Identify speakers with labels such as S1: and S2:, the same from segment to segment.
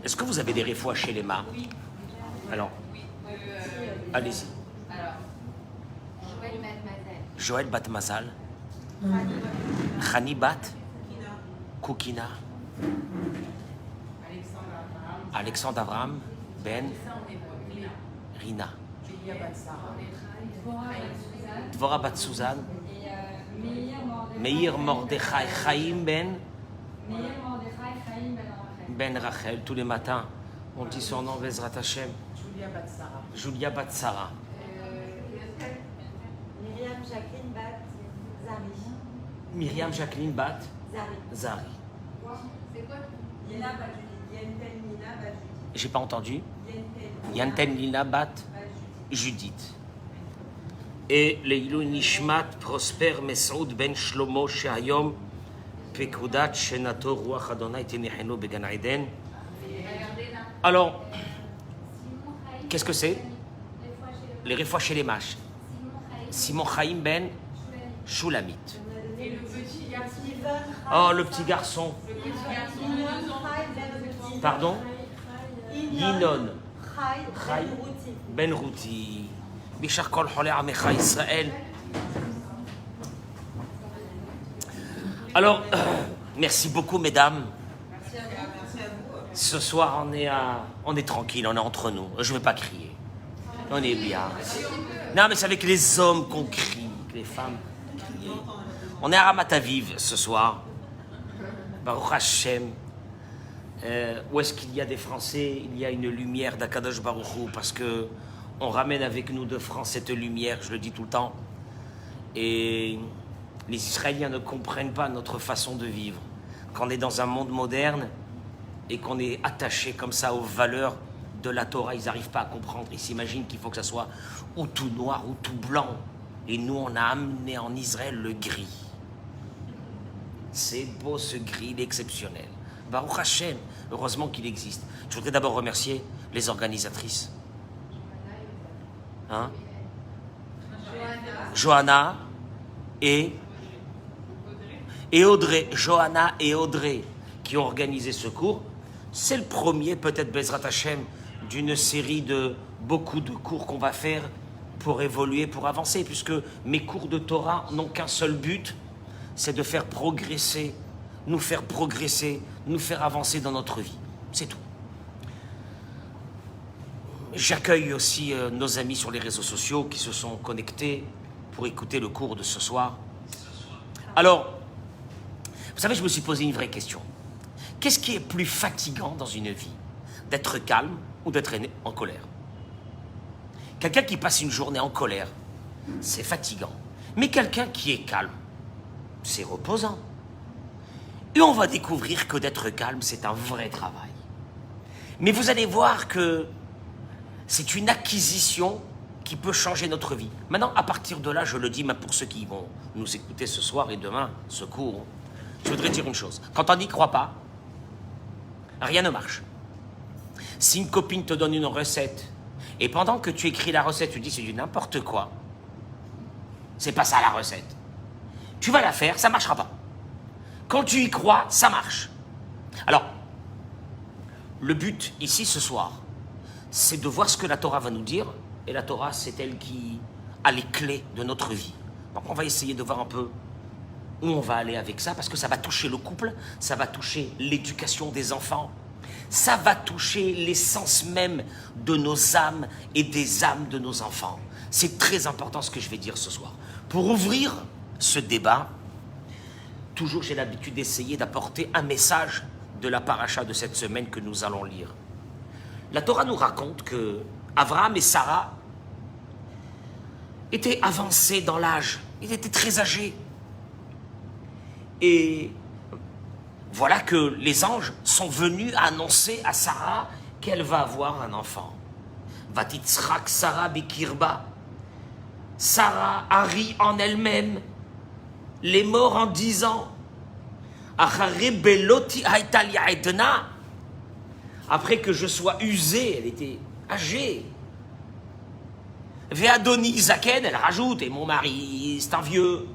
S1: Est-ce que vous avez des réfois chez les mains?
S2: Oui.
S1: Alors,
S2: Oui.
S1: allez-y.
S2: Alors, Joël Mademoiselle.
S1: Joël Bat Mazal. Khani Bat. Koukina. Alexandre Abraham. Ben. Rina. Dvora Bat Suzanne. Meir Mordechai Chaim Ben. Ben Rachel. Tous les matins, on dit son nom, Bezrat Hashem. Julia Bat Sarah.
S3: Myriam Jacqueline Bat Zari.
S1: Myriam Jacqueline Bat
S3: Zari.
S1: Zari.
S2: C'est quoi?
S3: Yena Bat Judith. Yenten Nina Bat Judith.
S1: J'ai pas entendu.
S3: Yenten
S1: Yanten Lina Bat Judith. Et Leilou Nishmat Prosper Mesoud Ben Shlomo Shehayom Pekudat Shenato Ruach Adonai Tenechenu Began Eden. Alors, qu'est-ce que c'est? Les réfois chez les mâches. Simon Chaim Ben Shulamit.
S2: Et le petit garçon.
S1: Oh, le petit garçon.
S2: Le petit garçon.
S1: Pardon? Yinon
S3: Chai
S1: Ben Routi. Bishar Kol Cholei Amecha Israël. Alors, merci beaucoup, mesdames.
S2: Merci à vous.
S1: Ce soir, on est tranquille, on est entre nous. Je ne vais pas crier. On est bien. Non, mais c'est avec les hommes qu'on crie, que les femmes crient. On est à Ramat Aviv ce soir. Baruch Hashem. Où est-ce qu'il y a des Français? Il y a une lumière d'Akadosh Baruch Hu, parce que on ramène avec nous de France cette lumière, je le dis tout le temps. Et les Israéliens ne comprennent pas notre façon de vivre. Quand on est dans un monde moderne et qu'on est attaché comme ça aux valeurs de la Torah, ils n'arrivent pas à comprendre. Ils s'imaginent qu'il faut que ça soit ou tout noir ou tout blanc. Et nous, on a amené en Israël le gris. C'est beau ce gris, il est exceptionnel. Baruch Hashem, heureusement qu'il existe. Je voudrais d'abord remercier les organisatrices. Hein? Johanna et Audrey. Johanna et Audrey qui ont organisé ce cours. C'est le premier, peut-être Bezrat Hashem, d'une série de beaucoup de cours qu'on va faire pour évoluer, pour avancer, puisque mes cours de Torah n'ont qu'un seul but, c'est de faire progresser, nous faire avancer dans notre vie. C'est tout. J'accueille aussi nos amis sur les réseaux sociaux qui se sont connectés pour écouter le cours de ce soir. Alors, vous savez, je me suis posé une vraie question. Qu'est-ce qui est plus fatigant dans une vie? D'être calme ou d'être en colère? Quelqu'un qui passe une journée en colère, c'est fatigant. Mais quelqu'un qui est calme, c'est reposant. Et on va découvrir que d'être calme, c'est un vrai travail. Mais vous allez voir que c'est une acquisition qui peut changer notre vie. Maintenant, à partir de là, je le dis même pour ceux qui vont nous écouter ce soir et demain, ce cours, je voudrais dire une chose. Quand on n'y croit pas, rien ne marche. Si une copine te donne une recette, et pendant que tu écris la recette, tu dis c'est du n'importe quoi, c'est pas ça la recette. Tu vas la faire, ça marchera pas. Quand tu y crois, ça marche. Alors, le but ici ce soir, c'est de voir ce que la Torah va nous dire, et la Torah, c'est elle qui a les clés de notre vie. Donc on va essayer de voir un peu où on va aller avec ça, parce que ça va toucher le couple, ça va toucher l'éducation des enfants, ça va toucher l'essence même de nos âmes et des âmes de nos enfants. C'est très important ce que je vais dire ce soir. Pour ouvrir ce débat, toujours j'ai l'habitude d'essayer d'apporter un message de la paracha de cette semaine que nous allons lire. La Torah nous raconte que Abraham et Sarah étaient avancés dans l'âge, ils étaient très âgés. Et voilà que les anges sont venus annoncer à Sarah qu'elle va avoir un enfant. Vatitzrak Sarah Bekirba. Sarah a ri en elle-même, les morts en disant Achare beloti haitalia etna. Après que je sois usée, elle était âgée. Ve'adoni zaken, elle rajoute, et mon mari, c'est un vieux.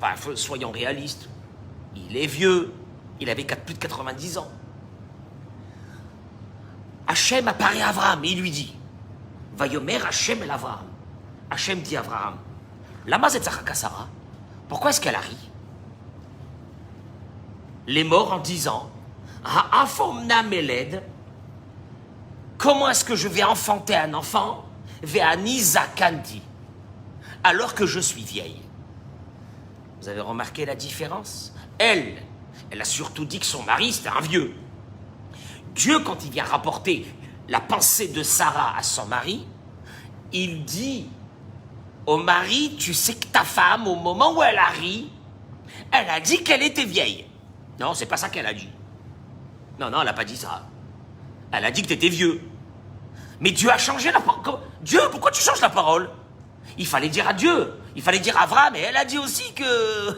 S1: Enfin, soyons réalistes, il est vieux, il avait plus de 90 ans. Hachem apparaît à Abraham et il lui dit, Vayomer Hachem el Avraham. Hachem dit à Abraham, Lama zetzachaka Sarah, pourquoi est-ce qu'elle a ri? Les morts en disant, Ha'afomna meled, comment est-ce que je vais enfanter un enfant? Ve'ani zakanti, alors que je suis vieille. Vous avez remarqué la différence? Elle a surtout dit que son mari c'était un vieux. Dieu, quand il vient rapporter la pensée de Sarah à son mari, il dit au mari, tu sais que ta femme, au moment où elle a ri, elle a dit qu'elle était vieille. Non, c'est pas ça qu'elle a dit. Non, elle n'a pas dit ça. Elle a dit que tu étais vieux. Mais Dieu a changé la parole. Dieu, pourquoi tu changes la parole? Il fallait dire à Dieu. Il fallait dire à Abraham, et elle a dit aussi que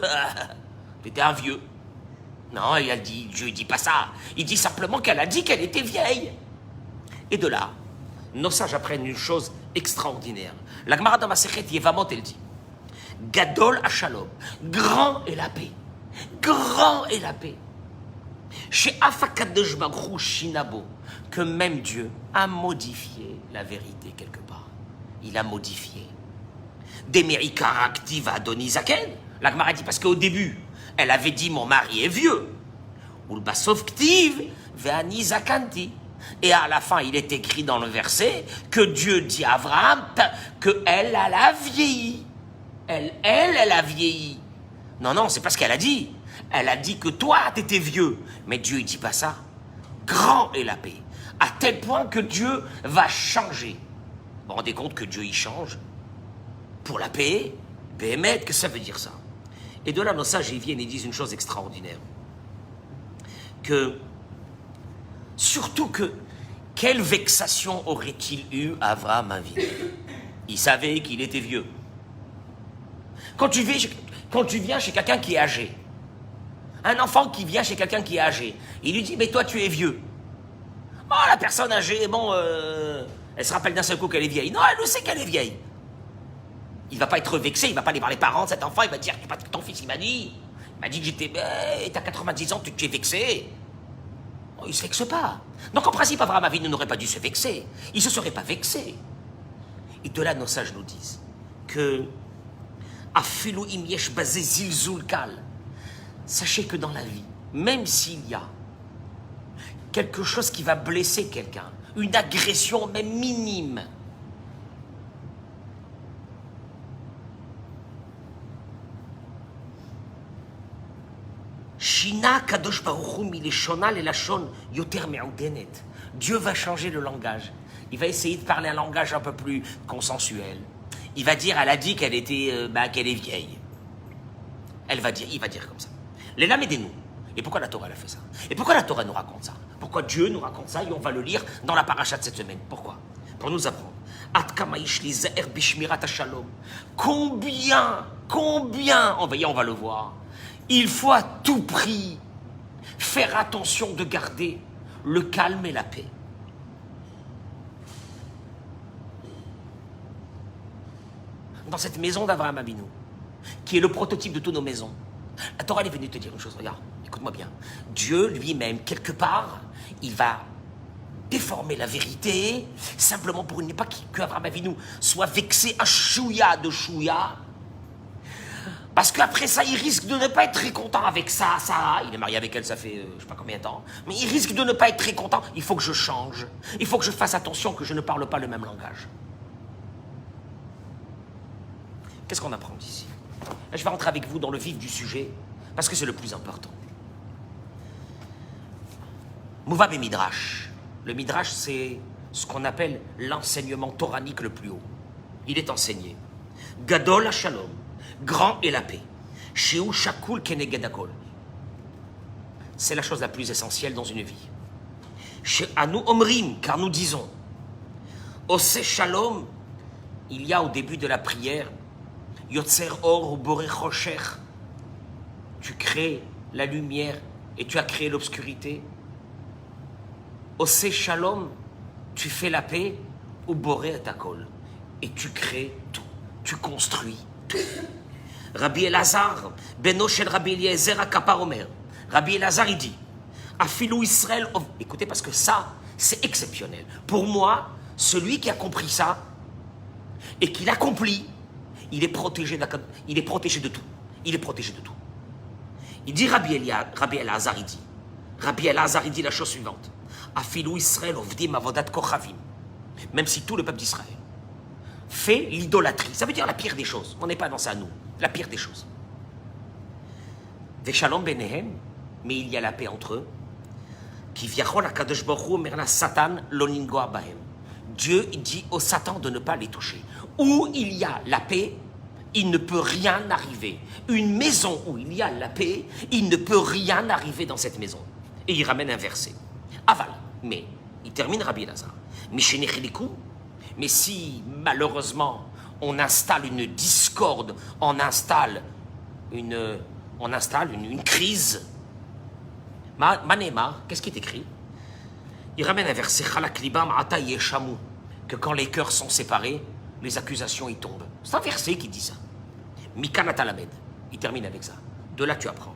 S1: tu étais un vieux. Non, elle dit, Dieu ne dit pas ça. Il dit simplement qu'elle a dit qu'elle était vieille. Et de là, nos sages apprennent une chose extraordinaire. La Gemara dans Masechet Yevamot, elle dit, Gadol Hashalom, grand est la paix. Grand est la paix. Chez Afakadosh Baruch Shinabo, que même Dieu a modifié la vérité quelque part. Il a modifié. Demerika Aktiva Donizaken. La Gemara dit parce qu'au début, elle avait dit mon mari est vieux. Ou le Basov Ktiv Ve'ani Zakanti. Et à la fin, il est écrit dans le verset que Dieu dit à Abraham que elle a vieilli. Elle a vieilli. Non, c'est pas ce qu'elle a dit. Elle a dit que toi, t'étais vieux. Mais Dieu, il dit pas ça. Grand est la paix. À tel point que Dieu va changer. Vous vous rendez compte que Dieu, il change? Pour la paix, Béhémet, que ça veut dire ça? Et de là, nos sages, ils viennent et disent une chose extraordinaire. Que, surtout que, quelle vexation aurait-il eu Avraham Avinu? Il savait qu'il était vieux. Quand tu viens chez quelqu'un qui est âgé, un enfant qui vient chez quelqu'un qui est âgé, il lui dit, mais toi tu es vieux. Oh, la personne âgée, bon, elle se rappelle d'un seul coup qu'elle est vieille. Non, elle le sait qu'elle est vieille. Il va pas être vexé, il va pas aller voir les parents de cet enfant, il va dire, ton fils, il m'a dit que j'étais, t'as 90 ans, tu es vexé. Oh, il se vexe pas. Donc en principe, Avraham Avinu n'aurait pas dû se vexer. Il se serait pas vexé. Et de là, nos sages nous disent que Afilu im yesh bazeh zilzul kal. Sachez que dans la vie, même s'il y a quelque chose qui va blesser quelqu'un, une agression même minime, Shina kadosh baruch hu mileshona lelashon yoter me'udenet. Dieu va changer le langage. Il va essayer de parler un langage un peu plus consensuel. Il va dire, elle a dit qu'elle était, qu'elle est vieille. Il va dire comme ça. Les lames aidez-nous. Et pourquoi la Torah elle a fait ça? Et pourquoi la Torah nous raconte ça? Pourquoi Dieu nous raconte ça? Et on va le lire dans la paracha de cette semaine. Pourquoi? Pour nous apprendre. Combien, on va le voir. Il faut à tout prix faire attention de garder le calme et la paix. Dans cette maison d'Avraham Avinu, qui est le prototype de toutes nos maisons, la Torah est venue te dire une chose, regarde, écoute-moi bien. Dieu lui-même, quelque part, il va déformer la vérité, simplement pour ne pas qu'Avraham Avinu soit vexé à chouïa de chouïa, parce qu'après ça, il risque de ne pas être très content avec ça, Sarah. Il est marié avec elle, ça fait je sais pas combien de temps. Mais il risque de ne pas être très content. Il faut que je change. Il faut que je fasse attention que je ne parle pas le même langage. Qu'est-ce qu'on apprend d'ici? Je vais rentrer avec vous dans le vif du sujet, parce que c'est le plus important. Mouvab et Midrash. Le Midrash, c'est ce qu'on appelle l'enseignement toranique le plus haut. Il est enseigné. Gadol HaShalom. Grand est la paix. Sheu Shakul Keneged Hakol. C'est la chose la plus essentielle dans une vie. Chez Anu Omrim, car nous disons, Ose Shalom, il y a au début de la prière, Yotzer Or ou Boré Chosher, tu crées la lumière et tu as créé l'obscurité. Ose Shalom, tu fais la paix, ou Boré Hakol, et tu crées tout, tu construis tout. Rabbi Elazar, Beno shel Rabbi Eliezer Akapar Omer. Rabbi Elazar, il dit, Afilou Israël, écoutez, parce que ça, c'est exceptionnel. Pour moi, celui qui a compris ça et qui l'accomplit, il est protégé de tout. Il est protégé de tout. Il dit Rabbi Elazar, il dit la chose suivante. Afilou Israël ovdim avodat kochavim. Même si tout le peuple d'Israël fait l'idolâtrie, ça veut dire la pire des choses. On n'est pas dans ça, nous. La pire des choses. Veshalom benehem, mais il y a la paix entre eux. Qui viachol akadosh baruch hu merna Satan lo ningoa bahem. Dieu dit au Satan de ne pas les toucher. Où il y a la paix, il ne peut rien arriver. Une maison où il y a la paix, il ne peut rien arriver dans cette maison. Et il ramène un verset. Aval, mais, il termine Rabbi Elazar. Mais si, malheureusement, on installe une discorde, on installe une crise, Manema, qu'est-ce qui est écrit? Il ramène un verset, que quand les cœurs sont séparés, les accusations y tombent. C'est un verset qui dit ça. Mikanatalamed, il termine avec ça. De là tu apprends.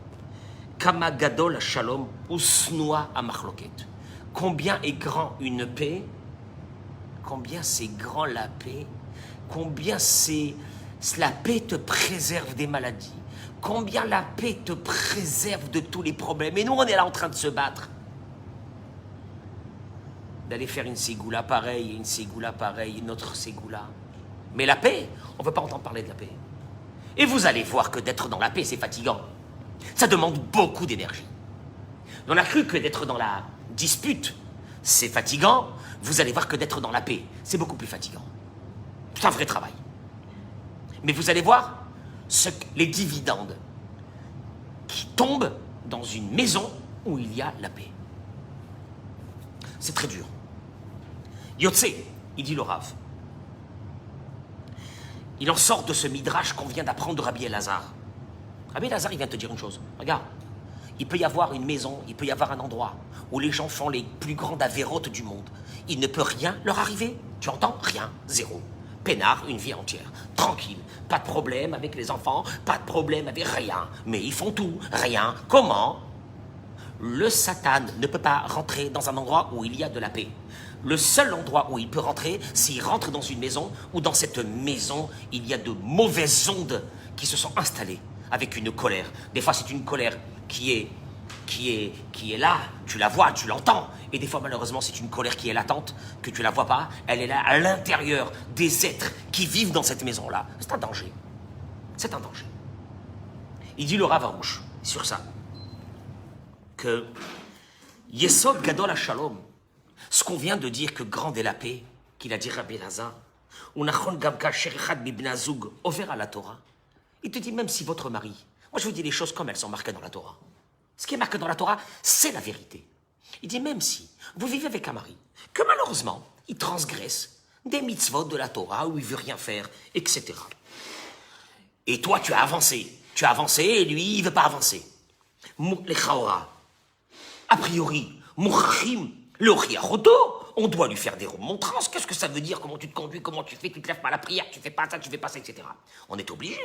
S1: Kama gadol shalom usnoa amachloket. Combien est grand une paix? Combien c'est grand la paix? Combien la paix te préserve des maladies? Combien la paix te préserve de tous les problèmes? Et nous, on est là en train de se battre. D'aller faire une ségoula pareille, une ségoula pareille, une autre ségoula. Mais la paix, on ne veut pas entendre parler de la paix. Et vous allez voir que d'être dans la paix, c'est fatigant. Ça demande beaucoup d'énergie. On a cru que d'être dans la dispute, c'est fatigant. Vous allez voir que d'être dans la paix, c'est beaucoup plus fatigant. C'est un vrai travail. Mais vous allez voir les dividendes qui tombent dans une maison où il y a la paix. C'est très dur. Yotse, il dit le Rav. Il en sort de ce midrash qu'on vient d'apprendre de Rabbi Elazar. Rabbi Elazar, il vient te dire une chose. Regarde, il peut y avoir une maison, il peut y avoir un endroit où les gens font les plus grandes avérotes du monde. Il ne peut rien leur arriver. Tu entends? Rien, zéro. Peinard, une vie entière, tranquille, pas de problème avec les enfants, pas de problème avec rien. Mais ils font tout, rien. Comment? Le Satan ne peut pas rentrer dans un endroit où il y a de la paix. Le seul endroit où il peut rentrer, s'il rentre dans une maison, où dans cette maison, il y a de mauvaises ondes qui se sont installées avec une colère. Des fois, c'est une colère qui est là, tu la vois, tu l'entends. Et des fois, malheureusement, c'est une colère qui est latente, que tu la vois pas. Elle est là à l'intérieur des êtres qui vivent dans cette maison-là. C'est un danger. C'est un danger. Il dit le Rav Arouche sur ça que Yesod Gadol HaShalom, ce qu'on vient de dire que grande est la paix, qu'il a dit Rabbi Elazar, Unachon Gamka Sherichad Bibnazug over à la Torah. Il te dit même si votre mari, moi je vous dis les choses comme elles sont marquées dans la Torah. Ce qui est marqué dans la Torah, c'est la vérité. Il dit même si vous vivez avec un mari, que malheureusement, il transgresse des mitzvot de la Torah où il veut rien faire, etc. Et toi, tu as avancé et lui, il veut pas avancer. Les chaora, a priori, mouchim, le riachoto, on doit lui faire des remontrances. Qu'est-ce que ça veut dire? Comment tu te conduis? Comment tu fais? Tu te lèves pas à la prière, tu fais pas ça, etc. On est obligé.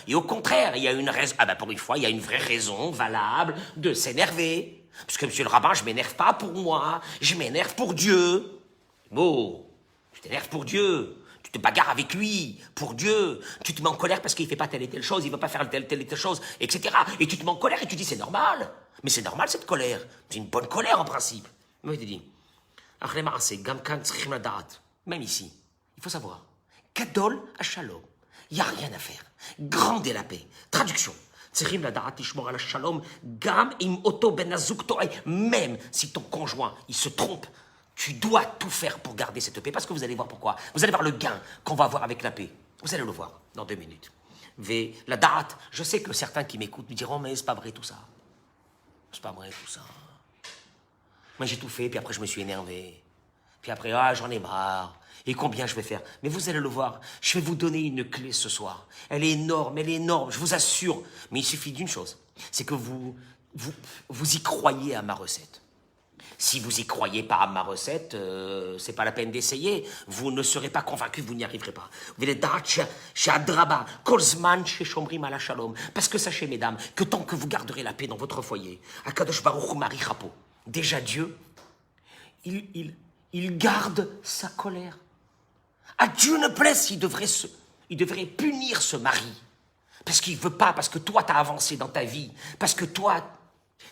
S1: Et au contraire, il y a une raison. Ah ben pour une fois, il y a une vraie raison valable de s'énerver. Parce que monsieur le rabbin, je m'énerve pas pour moi, je m'énerve pour Dieu. Bon, tu t'énerves pour Dieu. Tu te bagarres avec lui, pour Dieu. Tu te mets en colère parce qu'il ne fait pas telle et telle chose, il ne veut pas faire telle et telle chose, etc. Et tu te mets en colère et tu dis c'est normal. Mais c'est normal cette colère. C'est une bonne colère en principe. Moi je te dis, même ici, il faut savoir, Gadol HaShalom, il n'y a rien à faire. Grande est la paix. Traduction. Même si ton conjoint, il se trompe, tu dois tout faire pour garder cette paix, parce que vous allez voir pourquoi. Vous allez voir le gain qu'on va avoir avec la paix. Vous allez le voir dans 2 minutes. La date, je sais que certains qui m'écoutent me diront, mais c'est pas vrai tout ça. C'est pas vrai tout ça. Moi j'ai tout fait, puis après je me suis énervé. Puis après, j'en ai marre. Et combien je vais faire? Mais vous allez le voir, je vais vous donner une clé ce soir. Elle est énorme, je vous assure. Mais il suffit d'une chose, c'est que vous y croyez à ma recette. Si vous y croyez pas à ma recette, c'est pas la peine d'essayer. Vous ne serez pas convaincu, vous n'y arriverez pas. Parce que sachez, mesdames, que tant que vous garderez la paix dans votre foyer, Akadosh Baruch Hu Mari Chapo, déjà Dieu, il garde sa colère. À Dieu ne plaise, il devrait punir ce mari. Parce qu'il veut pas, parce que toi, tu as avancé dans ta vie, parce que toi,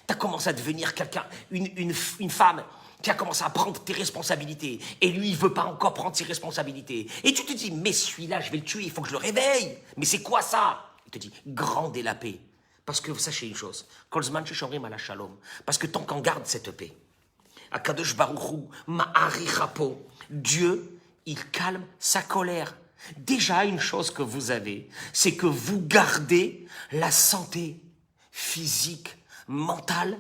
S1: tu as commencé à devenir quelqu'un, une femme qui a commencé à prendre tes responsabilités. Et lui, il veut pas encore prendre ses responsabilités. Et tu te dis, mais celui-là, je vais le tuer, il faut que je le réveille. Mais c'est quoi ça? Il te dit, grandez la paix. Parce que vous sachez une chose, Kolzman Sheshorim ala Shalom, parce que tant qu'on garde cette paix, Akadosh Baruch Hu Ma'ari Chapo, Dieu, il calme sa colère. Déjà, une chose que vous avez, c'est que vous gardez la santé physique, mentale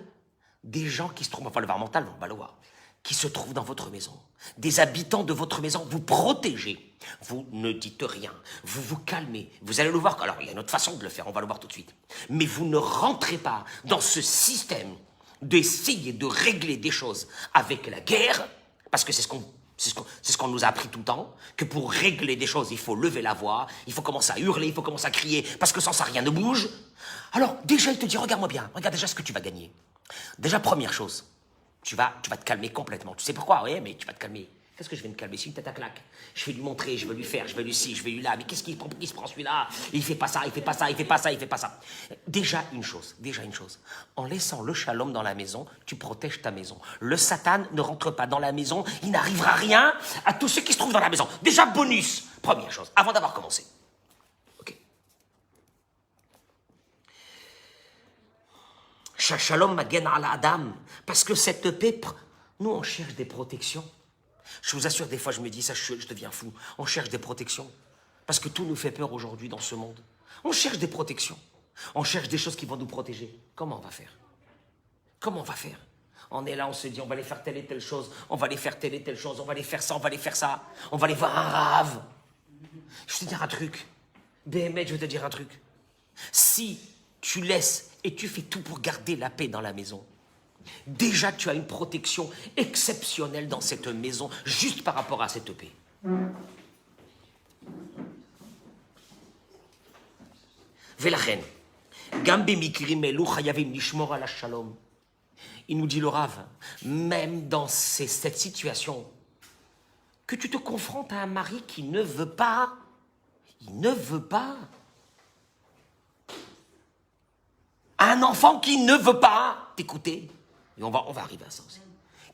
S1: des gens qui se trouvent, enfin le var mental, on va le voir, qui se trouvent dans votre maison. Des habitants de votre maison, vous protégez. Vous ne dites rien, vous vous calmez. Vous allez le voir, alors il y a une autre façon de le faire, on va le voir tout de suite. Mais vous ne rentrez pas dans ce système d'essayer de régler des choses avec la guerre, parce que c'est ce qu'on nous a appris tout le temps, que pour régler des choses, il faut lever la voix, il faut commencer à hurler, il faut commencer à crier, parce que sans ça, rien ne bouge. Alors, déjà, il te dit, regarde-moi bien, regarde déjà ce que tu vas gagner. Déjà, première chose, tu vas te calmer complètement. Tu sais pourquoi? Oui, mais tu vas te calmer. Qu'est-ce que je vais me calmer? C'est une tête à claque. Je vais lui montrer, je vais lui faire, je vais lui ci, je vais lui là. Mais qu'est-ce qu'il prend? Il se prend celui-là. Il fait pas ça, il fait pas ça, il fait pas ça, il fait pas ça. Déjà une chose. En laissant le shalom dans la maison, tu protèges ta maison. Le Satan ne rentre pas dans la maison, il n'arrivera rien à tous ceux qui se trouvent dans la maison. Déjà bonus. Première chose, avant d'avoir commencé. Ok. Shalom magen ala adam. Parce que cette paix, nous on cherche des protections. Je vous assure, des fois, je me dis ça, je deviens fou. On cherche des protections. Parce que tout nous fait peur aujourd'hui dans ce monde. On cherche des protections. On cherche des choses qui vont nous protéger. Comment on va faire? Comment on va faire? On est là, on se dit, on va aller faire telle et telle chose, on va aller faire telle et telle chose, on va aller faire ça, on va aller faire ça. On va aller voir un rave. Je vais te dire un truc. Béhémet, je vais te dire un truc. Si tu laisses et tu fais tout pour garder la paix dans la maison, déjà, tu as une protection exceptionnelle dans cette maison, juste par rapport à cette paix. Velachen, Gambe mikrim elu chayavim lishmor ala shalom. Il nous dit le Rav, même dans cette situation, que tu te confrontes à un mari qui ne veut pas, un enfant qui ne veut pas t'écouter. Et on va arriver à ça aussi.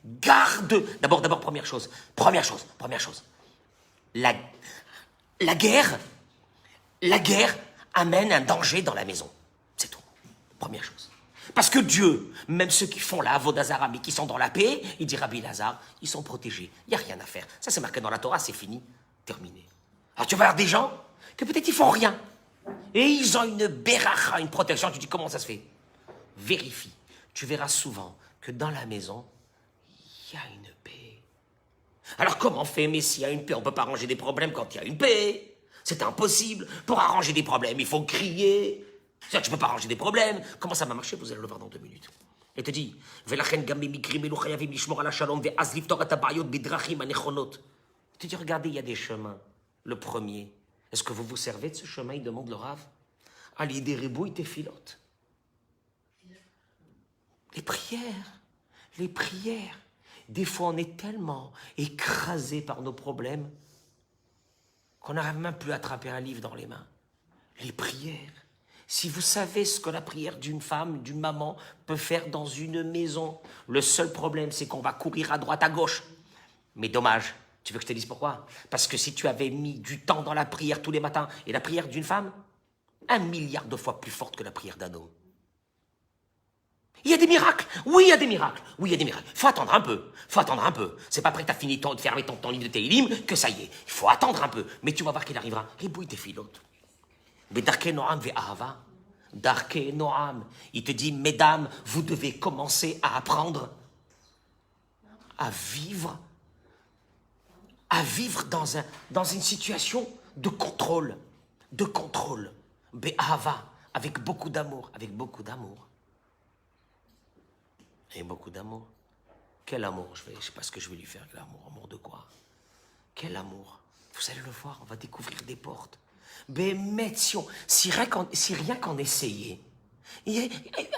S1: Garde, d'abord, première chose. La guerre amène un danger dans la maison. C'est tout. Première chose. Parce que Dieu, même ceux qui font la Avodazara, mais qui sont dans la paix, il dit Rabbi Lazare, ils sont protégés. Il n'y a rien à faire. Ça, c'est marqué dans la Torah, c'est fini, terminé. Alors tu vas voir des gens que peut-être ils font rien. Et ils ont une beracha, une protection. Tu dis, comment ça se fait? Vérifie. Tu verras souvent que dans la maison, il y a une paix. Alors comment on fait? Mais s'il y a une paix, on ne peut pas arranger des problèmes quand il y a une paix. C'est impossible. Pour arranger des problèmes, il faut crier. C'est-à-dire, tu ne peux pas arranger des problèmes. Comment ça va marcher? Vous allez le voir dans 2 minutes. Il te dit, il te dit, regardez, il y a des chemins. Le premier, est-ce que vous vous servez de ce chemin? Il demande le Rav. Ali des ribouilles, tes filotes. Les prières. Des fois, on est tellement écrasé par nos problèmes qu'on n'arrive même plus à attraper un livre dans les mains. Les prières. Si vous savez ce que la prière d'une femme, d'une maman peut faire dans une maison, le seul problème, c'est qu'on va courir à droite, à gauche. Mais dommage. Tu veux que je te dise pourquoi? Parce que si tu avais mis du temps dans la prière tous les matins, et la prière d'une femme, 1 milliard de fois plus forte que la prière d'un homme. Il y a des miracles. Oui, il y a des miracles. Faut attendre un peu. C'est pas après que tu as fini de faire ton livre de Télim que ça y est. Il faut attendre un peu. Mais tu vas voir qu'il arrivera. Ribouille tes filotes. Mais Darke Noam ve Ahava. Darke Noam. Il te dit, mesdames, vous devez commencer à apprendre à vivre dans une situation de contrôle. Be'ahava. Avec beaucoup d'amour. Et beaucoup d'amour. Quel amour, je sais pas ce que je vais lui faire, quel amour. Amour de quoi? Quel amour. Vous allez le voir, on va découvrir des portes. Mais si rien qu'en essayer, il y a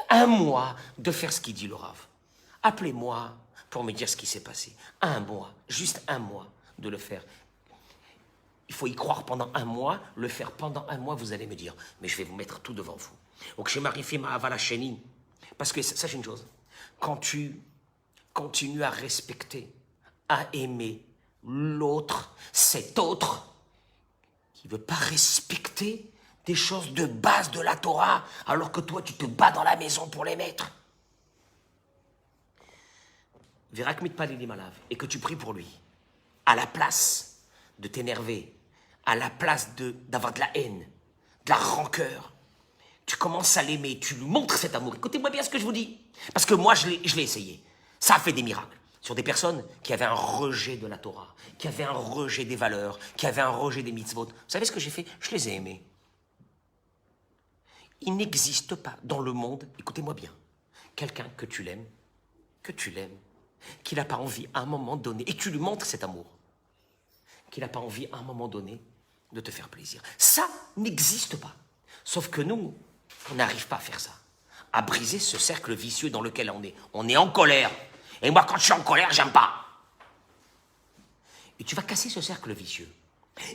S1: un mois de faire ce qu'il dit le Rav. Appelez-moi pour me dire ce qui s'est passé. Un mois, juste un mois de le faire. Il faut y croire pendant un mois, le faire pendant un mois, vous allez me dire, mais je vais vous mettre tout devant vous. Donc chez Marifim Avalacheni, parce que sache une chose, quand tu continues à respecter, à aimer l'autre, cet autre, qui ne veut pas respecter des choses de base de la Torah, alors que toi, tu te bats dans la maison pour les mettre. Et que tu pries pour lui, à la place de t'énerver, à la place d'avoir de la haine, de la rancœur, tu commences à l'aimer, tu lui montres cet amour. Écoutez-moi bien ce que je vous dis, parce que moi, je l'ai essayé. Ça a fait des miracles sur des personnes qui avaient un rejet de la Torah, qui avaient un rejet des valeurs, qui avaient un rejet des mitzvot. Vous savez ce que j'ai fait? Je les ai aimés. Il n'existe pas dans le monde, écoutez-moi bien, quelqu'un que tu l'aimes, qu'il n'a pas envie à un moment donné, et tu lui montres cet amour, qu'il n'a pas envie à un moment donné de te faire plaisir. Ça n'existe pas. Sauf que nous, on n'arrive pas à faire ça, à briser ce cercle vicieux dans lequel on est. On est en colère. Et moi, quand je suis en colère, j'aime pas. Et tu vas casser ce cercle vicieux.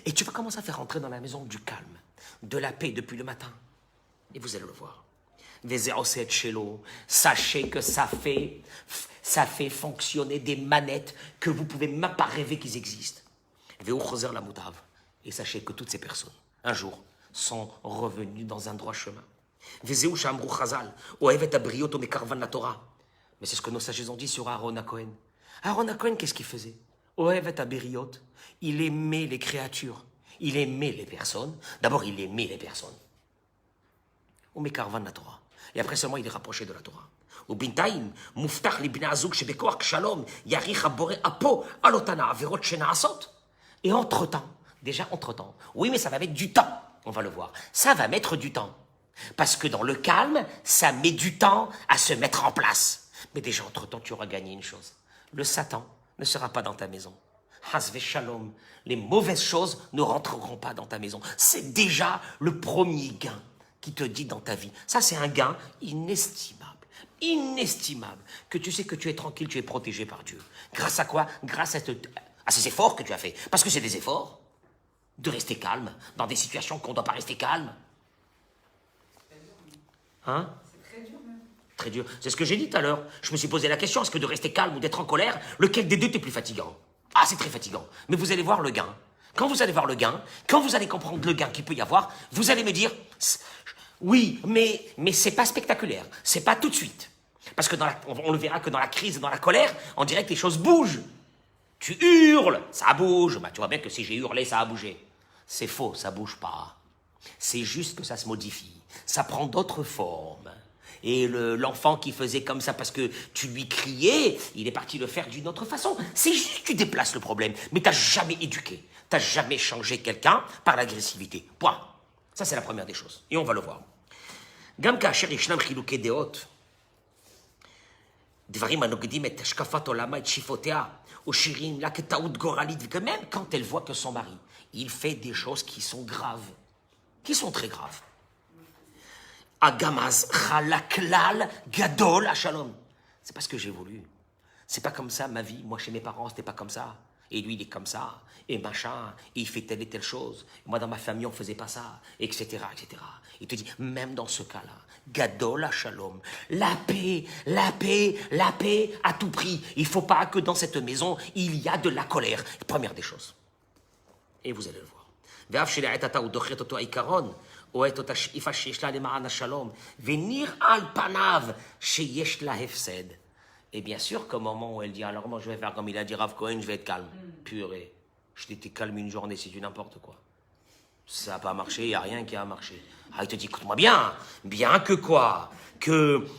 S1: Et tu vas commencer à faire rentrer dans la maison du calme, de la paix depuis le matin. Et vous allez le voir. Sachez que ça fait fonctionner des manettes que vous ne pouvez même pas rêver qu'ils existent. Et sachez que toutes ces personnes, un jour, sont revenues dans un droit chemin. Mais c'est ce que nos sages ont dit sur Aaron HaKohen. Aaron HaKohen, qu'est-ce qu'il faisait? Il aimait les créatures. Il aimait les personnes. D'abord, il aimait les personnes. Et après seulement, il est rapproché de la Torah. Et entre-temps, oui, mais ça va mettre du temps, on va le voir. Ça va mettre du temps. Parce que dans le calme, ça met du temps à se mettre en place. Mais déjà, entre-temps, tu auras gagné une chose. Le Satan ne sera pas dans ta maison. Hasve shalom. Les mauvaises choses ne rentreront pas dans ta maison. C'est déjà le premier gain qui te dit dans ta vie. Ça, c'est un gain inestimable. Inestimable. Que tu sais que tu es tranquille, tu es protégé par Dieu. Grâce à quoi? Grâce à ces efforts que tu as fait. Parce que c'est des efforts de rester calme dans des situations qu'on ne doit pas rester calme. Hein?
S3: C'est très dur même.
S1: Très dur. C'est ce que j'ai dit tout à l'heure. Je me suis posé la question, est-ce que de rester calme ou d'être en colère, lequel des deux t'es plus fatigant? Ah, c'est très fatigant. Mais vous allez voir le gain. Quand vous allez voir le gain, quand vous allez comprendre le gain qu'il peut y avoir, vous allez me dire, oui, mais c'est pas spectaculaire. C'est pas tout de suite. Parce que on le verra que dans la crise et dans la colère, on dirait que les choses bougent. Tu hurles, ça bouge. Bah, tu vois bien que si j'ai hurlé, ça a bougé. C'est faux, ça bouge pas. C'est juste que ça se modifie. Ça prend d'autres formes. Et l'enfant qui faisait comme ça parce que tu lui criais, il est parti le faire d'une autre façon. C'est juste que tu déplaces le problème. Mais tu n'as jamais éduqué. Tu n'as jamais changé quelqu'un par l'agressivité. Point. Ça, c'est la première des choses. Et on va le voir. Gam kacher yishnam chilukei deot. Dvarim anogdim et hashkafat olama et shifotea. Ou shirim la ketaout goralit. Même quand elle voit que son mari, il fait des choses qui sont graves. Qui sont très graves. Agamaz chalaklal gadol shalom. C'est pas ce que j'ai voulu. C'est pas comme ça ma vie. Moi chez mes parents c'était pas comme ça. Et lui il est comme ça. Et machin. Et il fait telle et telle chose. Moi dans ma famille on faisait pas ça. Etc. etc. Il te dit même dans ce cas-là. Gadol shalom. La paix. La paix. La paix à tout prix. Il faut pas que dans cette maison il y a de la colère. Première des choses. Et vous allez le voir. ואף שלעתתה הוא דוחת אותו העיקרון, או את אותה שאיפה שיש לה למען השלום, ונראה על פניו שיש לה הפסד. Et bien sûr qu'au moment où elle dit, alors moi je vais faire comme il a dit Rav Cohen, je vais être calme. Purée, je t'étais calme une journée, c'est du n'importe quoi. Ça n'a pas marché, il n'y a rien qui a marché. Ah, il te dit, écoute-moi bien que quoi?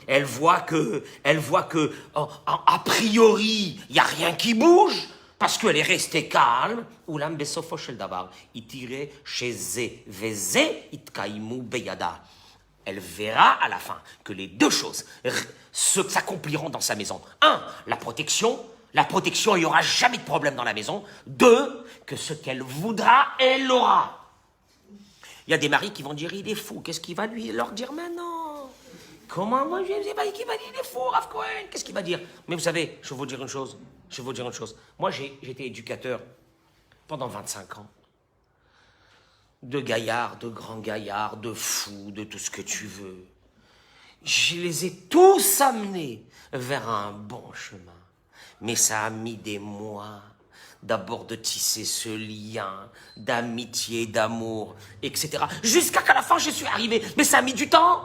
S1: Elle voit que, a priori, il n'y a rien qui bouge. Parce qu'elle est restée calme, Oulam besofo shel davar, il tirait chez Ze, Veze, itkaimu beyada. elle verra à la fin que les deux choses s'accompliront dans sa maison. Un, la protection, il n'y aura jamais de problème dans la maison. Deux, que ce qu'elle voudra, elle l'aura. Il y a des maris qui vont dire, il est fou, qu'est-ce qu'il va lui leur dire maintenant? Comment, moi, je ne sais pas, qui va dire, il est fou, Rav Cohen, qu'est-ce qu'il va dire? Mais vous savez, je vais vous dire une chose, Moi, j'ai été éducateur pendant 25 ans. De gaillards, de grands gaillards, de fous, de tout ce que tu veux. Je les ai tous amenés vers un bon chemin. Mais ça a mis des mois. D'abord de tisser ce lien d'amitié, d'amour, etc. Jusqu'à qu'à la fin, je suis arrivé. Mais ça a mis du temps.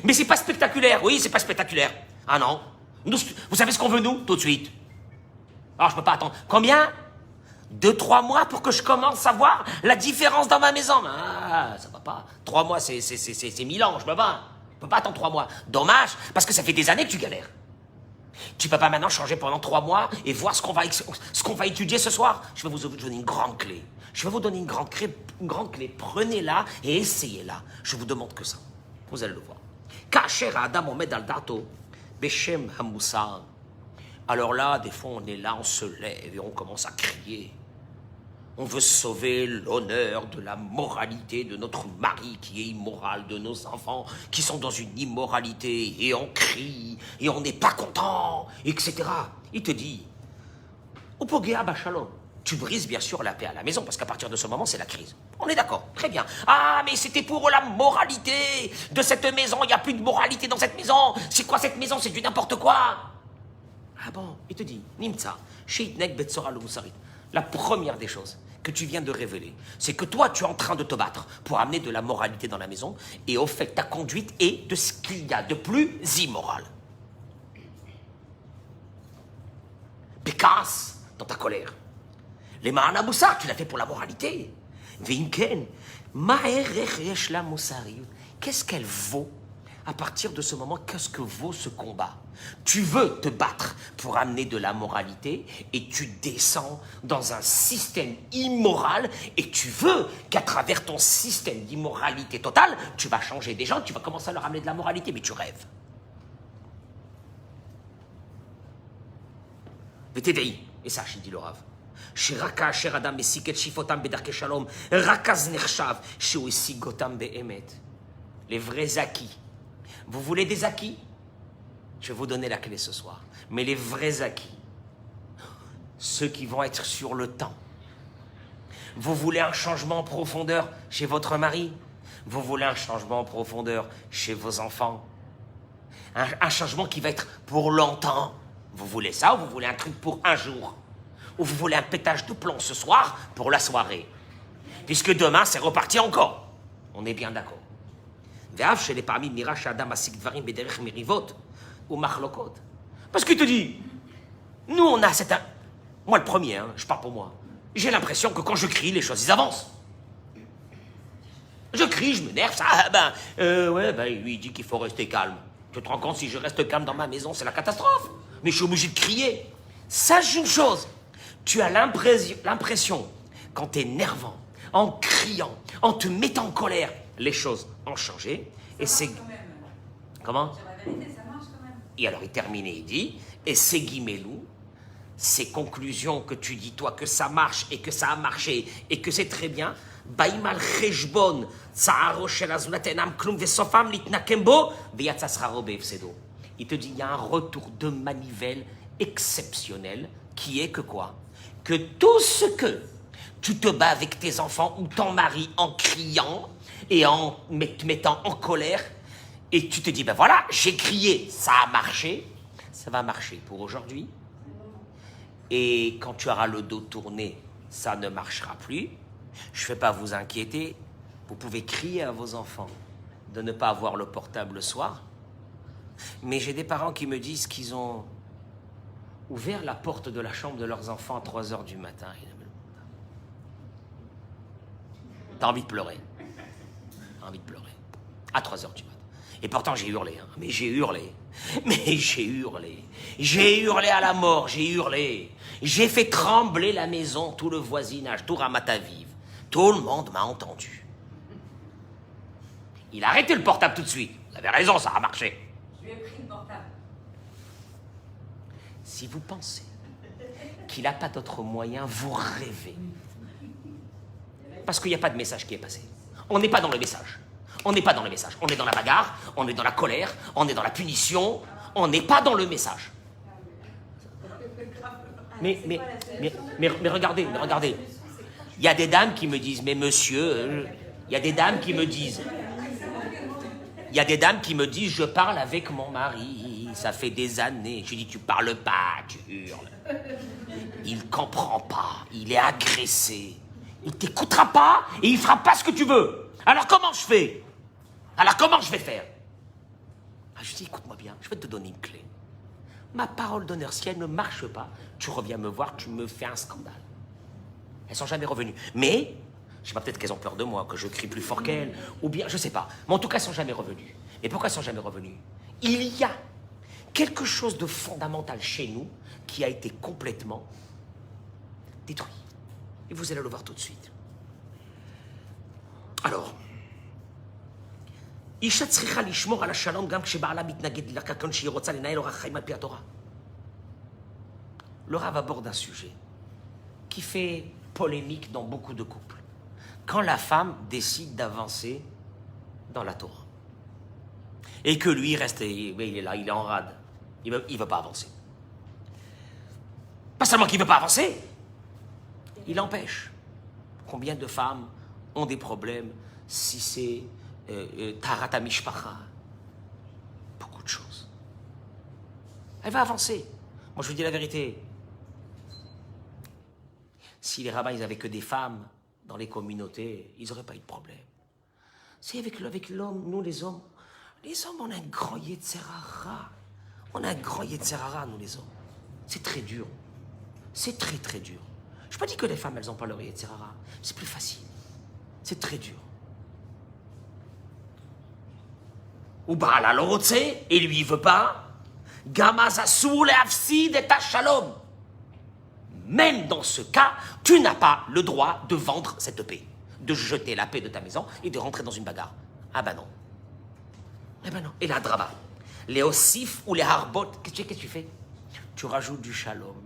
S1: Mais c'est pas spectaculaire. Oui, c'est pas spectaculaire. Ah non. Nous, vous savez ce qu'on veut, nous, tout de suite? Alors, je peux pas attendre. Combien? 2-3 mois pour que je commence à voir la différence dans ma maison. Ah, ça va pas. 3 mois, c'est 1000 ans, je peux pas. Je peux pas attendre 3 mois. Dommage, parce que ça fait des années que tu galères. Tu peux pas maintenant changer pendant 3 mois et voir ce qu'on va étudier ce soir. Je vais vous donner une grande clé. Une grande clé. Prenez-la et essayez-la. Je vous demande que ça. Vous allez le voir. Kacher Adam Omed al Dato, Beshem Hamoussar. Alors là, des fois, on est là, on se lève et on commence à crier. On veut sauver l'honneur de la moralité de notre mari qui est immoral, de nos enfants qui sont dans une immoralité, et on crie, et on n'est pas content, etc. Il te dit, Opogea Bachalom, tu brises bien sûr la paix à la maison, parce qu'à partir de ce moment, c'est la crise. On est d'accord, très bien. Ah, mais c'était pour la moralité de cette maison, il n'y a plus de moralité dans cette maison. C'est quoi cette maison? C'est du n'importe quoi. Ah bon, il te dit, Nimtsa, Sheitnek Betsora Musarit. La première des choses que tu viens de révéler, c'est que toi, tu es en train de te battre pour amener de la moralité dans la maison, et au fait, ta conduite est de ce qu'il y a de plus immoral. Pécasse dans ta colère. Les Ma'ana Moussar, tu l'as fait pour la moralité. Vinken, Ma'erech la Moussariut. Qu'est-ce qu'elle vaut? À partir de ce moment, qu'est-ce que vaut ce combat? Tu veux te battre pour amener de la moralité et tu descends dans un système immoral et tu veux qu'à travers ton système d'immoralité totale, tu vas changer des gens, tu vas commencer à leur amener de la moralité, mais tu rêves. VTVI, et sache, il dit le Rav. Shiraka asher adam mesiket shifotam bedarke shalom, rakaz nechshav, sheu esigotam be'emet. Les vrais acquis. Vous voulez des acquis? Je vais vous donner la clé ce soir. Mais les vrais acquis, ceux qui vont être sur le temps. Vous voulez un changement en profondeur chez votre mari? Vous voulez un changement en profondeur chez vos enfants? Un changement qui va être pour longtemps. Vous voulez ça ou vous voulez un truc pour un jour? Ou vous voulez un pétage de plomb ce soir pour la soirée? Puisque demain, c'est reparti encore. On est bien d'accord. Parce qu'il te dit, nous on a cette... Moi le premier, hein, je parle pour moi. J'ai l'impression que quand je crie, les choses ils avancent. Je crie, je m'énerve, ça, lui il dit qu'il faut rester calme. Tu te rends compte, si je reste calme dans ma maison, c'est la catastrophe. Mais je suis obligé de crier. Sache une chose, tu as l'impression, quand tu es énervant, en criant, en te mettant en colère, les choses ont changé. Et c'est... Comment? Et alors il termine et il dit, et c'est Guimelou, ces conclusions que tu dis toi que ça marche et que ça a marché et que c'est très bien, Baïmal Cheshbon, Tsaharo Shel Azulatenam Klum Vesofam Litnakembo, Veyatsasraro Befsedo. Il te dit, il y a un retour de manivelle exceptionnel qui est que quoi? Que tout ce que tu te bats avec tes enfants ou ton mari en criant et en te mettant en colère, et tu te dis, ben voilà, j'ai crié, ça a marché, ça va marcher pour aujourd'hui. Et quand tu auras le dos tourné, ça ne marchera plus. Je ne vais pas vous inquiéter, vous pouvez crier à vos enfants de ne pas avoir le portable le soir. Mais j'ai des parents qui me disent qu'ils ont ouvert la porte de la chambre de leurs enfants à 3 h du matin. T'as envie de pleurer. T'as envie de pleurer. À 3 h du matin. Et pourtant j'ai hurlé, hein. Mais j'ai hurlé. J'ai hurlé à la mort, j'ai hurlé. J'ai fait trembler la maison, tout le voisinage, tout Ramat Aviv. Tout le monde m'a entendu. Il a arrêté le portable tout de suite. Vous avez raison, ça a marché.
S3: Je lui ai pris le portable.
S1: Si vous pensez qu'il n'a pas d'autre moyen, vous rêvez. Parce qu'il n'y a pas de message qui est passé. On n'est pas dans le message. On n'est pas dans le message. On est dans la bagarre, on est dans la colère, on est dans la punition. On n'est pas dans le message. Mais regardez. Il y a des dames qui me disent, mais monsieur, il y a des dames qui me disent, je parle avec mon mari, ça fait des années. Je dis, tu parles pas, tu hurles. Il comprend pas, il est agressé. Il t'écoutera pas et il fera pas ce que tu veux. Alors comment je fais? Alors comment je vais faire? Je dis, écoute-moi bien, je vais te donner une clé. Ma parole d'honneur, si elle ne marche pas, tu reviens me voir, tu me fais un scandale. Elles sont jamais revenues. Mais, je sais pas, peut-être qu'elles ont peur de moi, que je crie plus fort qu'elles, ou bien, je sais pas. Mais en tout cas, elles sont jamais revenues. Et pourquoi elles sont jamais revenues? Il y a quelque chose de fondamental chez nous qui a été complètement détruit. Et vous allez le voir tout de suite. Alors, אישה צריכה לשמור על השלום גם כשבעלה מתנגד לה כגון שהיא רוצה לנהל אורח חיים על פי התורה. Le Rav aborde un sujet qui fait polémique dans beaucoup de couples. Quand la femme décide d'avancer dans la Torah. Et que lui reste, il est là, il est en rade. Il veut pas avancer. Pas seulement qu'il veut pas avancer, il empêche. Combien de femmes ont des problèmes si c'est Tarat Mishpacha? Beaucoup de choses. Elle va avancer. Moi, je vous dis la vérité. Si les rabbins, ils avaient que des femmes dans les communautés, ils n'auraient pas eu de problème. C'est avec l'homme, nous les hommes, on a un grand Yetzerara. On a un grand Yetzerara, nous les hommes. C'est très dur. C'est très très dur. Je ne pas dire que les femmes, elles n'ont pas leur Yetzerara. C'est plus facile. C'est très dur. Ou Baal le rotse, et lui il veut pas. Gamazasou le afsid et shalom. Même dans ce cas, tu n'as pas le droit de vendre cette paix, de jeter la paix de ta maison et de rentrer dans une bagarre. Ah ben non. Eh ben non. Et la draba, les ossifs ou les harbot, qu'est-ce que tu fais? Tu rajoutes du shalom,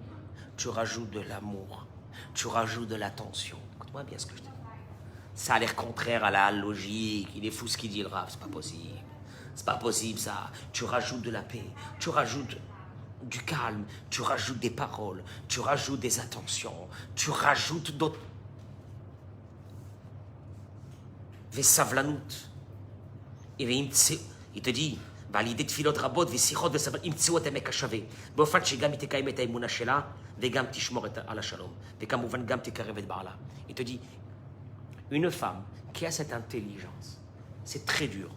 S1: tu rajoutes de l'amour, tu rajoutes de l'attention. Écoute-moi bien ce que je te dis. Ça a l'air contraire à la logique. Il est fou ce qu'il dit le Rav, c'est pas possible. C'est pas possible ça. Tu rajoutes de la paix, tu rajoutes du calme, tu rajoutes des paroles, tu rajoutes des attentions, tu rajoutes d'autres. Vesavlanut. Il te dit, valider tfilot rabot, vesichot, vesavlanut, imtziot emek hashave. באופן שגם היא תקיים את האמונה שלה, וגם תשמור על השלום. וכמובן גם תקרב את בעלה. Il te dit, une femme qui a cette intelligence, c'est très dur.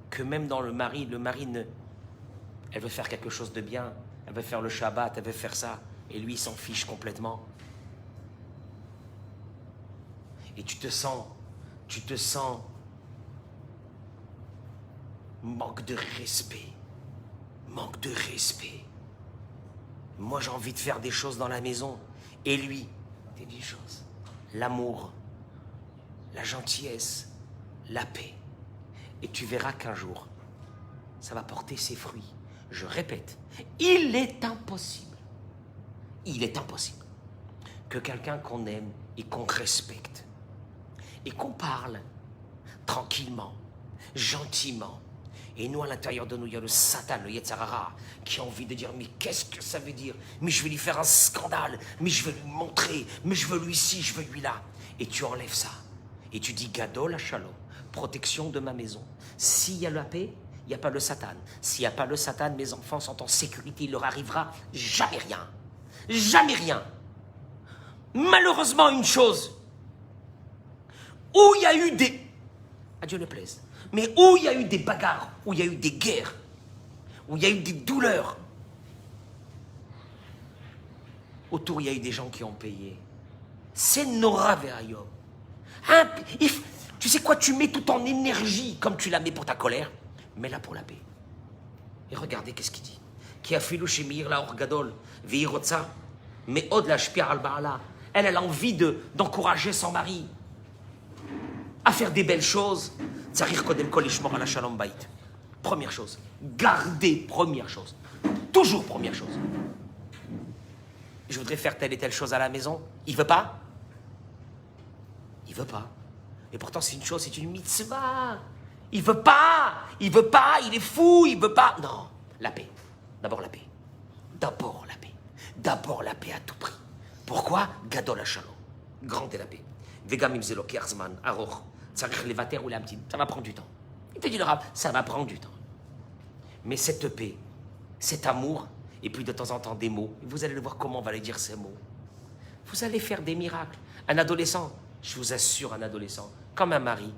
S1: Que même dans le mari elle veut faire quelque chose de bien, elle veut faire le Shabbat, elle veut faire ça, et lui, il s'en fiche complètement. Et tu te sens manque de respect. Moi, j'ai envie de faire des choses dans la maison, et lui, des choses. L'amour, la gentillesse, la paix. Et tu verras qu'un jour, ça va porter ses fruits. Je répète, il est impossible que quelqu'un qu'on aime et qu'on respecte et qu'on parle tranquillement, gentiment, et nous à l'intérieur de nous, il y a le Satan, le Yetzarara, qui a envie de dire, mais qu'est-ce que ça veut dire? Mais je vais lui faire un scandale, mais je vais lui montrer, mais je veux lui ici, je veux lui là. Et tu enlèves ça, et tu dis, Gadol Shalom, protection de ma maison. S'il y a la paix, il n'y a pas le Satan. S'il n'y a pas le Satan, mes enfants sont en sécurité. Il leur arrivera jamais rien. Jamais rien. Malheureusement, une chose. Où il y a eu des... À Dieu ne plaise. Mais où il y a eu des bagarres, où il y a eu des guerres, où il y a eu des douleurs, autour, il y a eu des gens qui ont payé. C'est Nora Verayom. Tu sais quoi, tu mets toute ton énergie, comme tu la mets pour ta colère, mets-la pour la paix. Et regardez qu'est-ce qu'il dit. Qui a filou chez Meir la Orgadol, Veirotza, mais od la Shpia al Baala. Elle a envie d'encourager son mari à faire des belles choses, Tzarich kodem kol lishmor ala shalom bayit. Première chose. Gardez, première chose. Toujours première chose. Je voudrais faire telle et telle chose à la maison. Il veut pas? Il veut pas. Et pourtant, c'est une chose, c'est une mitzvah. Il veut pas. Il veut pas. Il est fou. Il veut pas. Non. La paix. D'abord la paix. D'abord la paix. D'abord la paix à tout prix. Pourquoi? Gadol HaShalom. Grande est la paix. Vegam im zelo kerzman aroch. Tzarich levater ou l'amtin. Ça va prendre du temps. Il te dit le rab, ça va prendre du temps. Mais cette paix, cet amour, et puis de temps en temps des mots, vous allez le voir comment on va les dire ces mots. Vous allez faire des miracles. Un adolescent, je vous assure, un adolescent, comme un mari.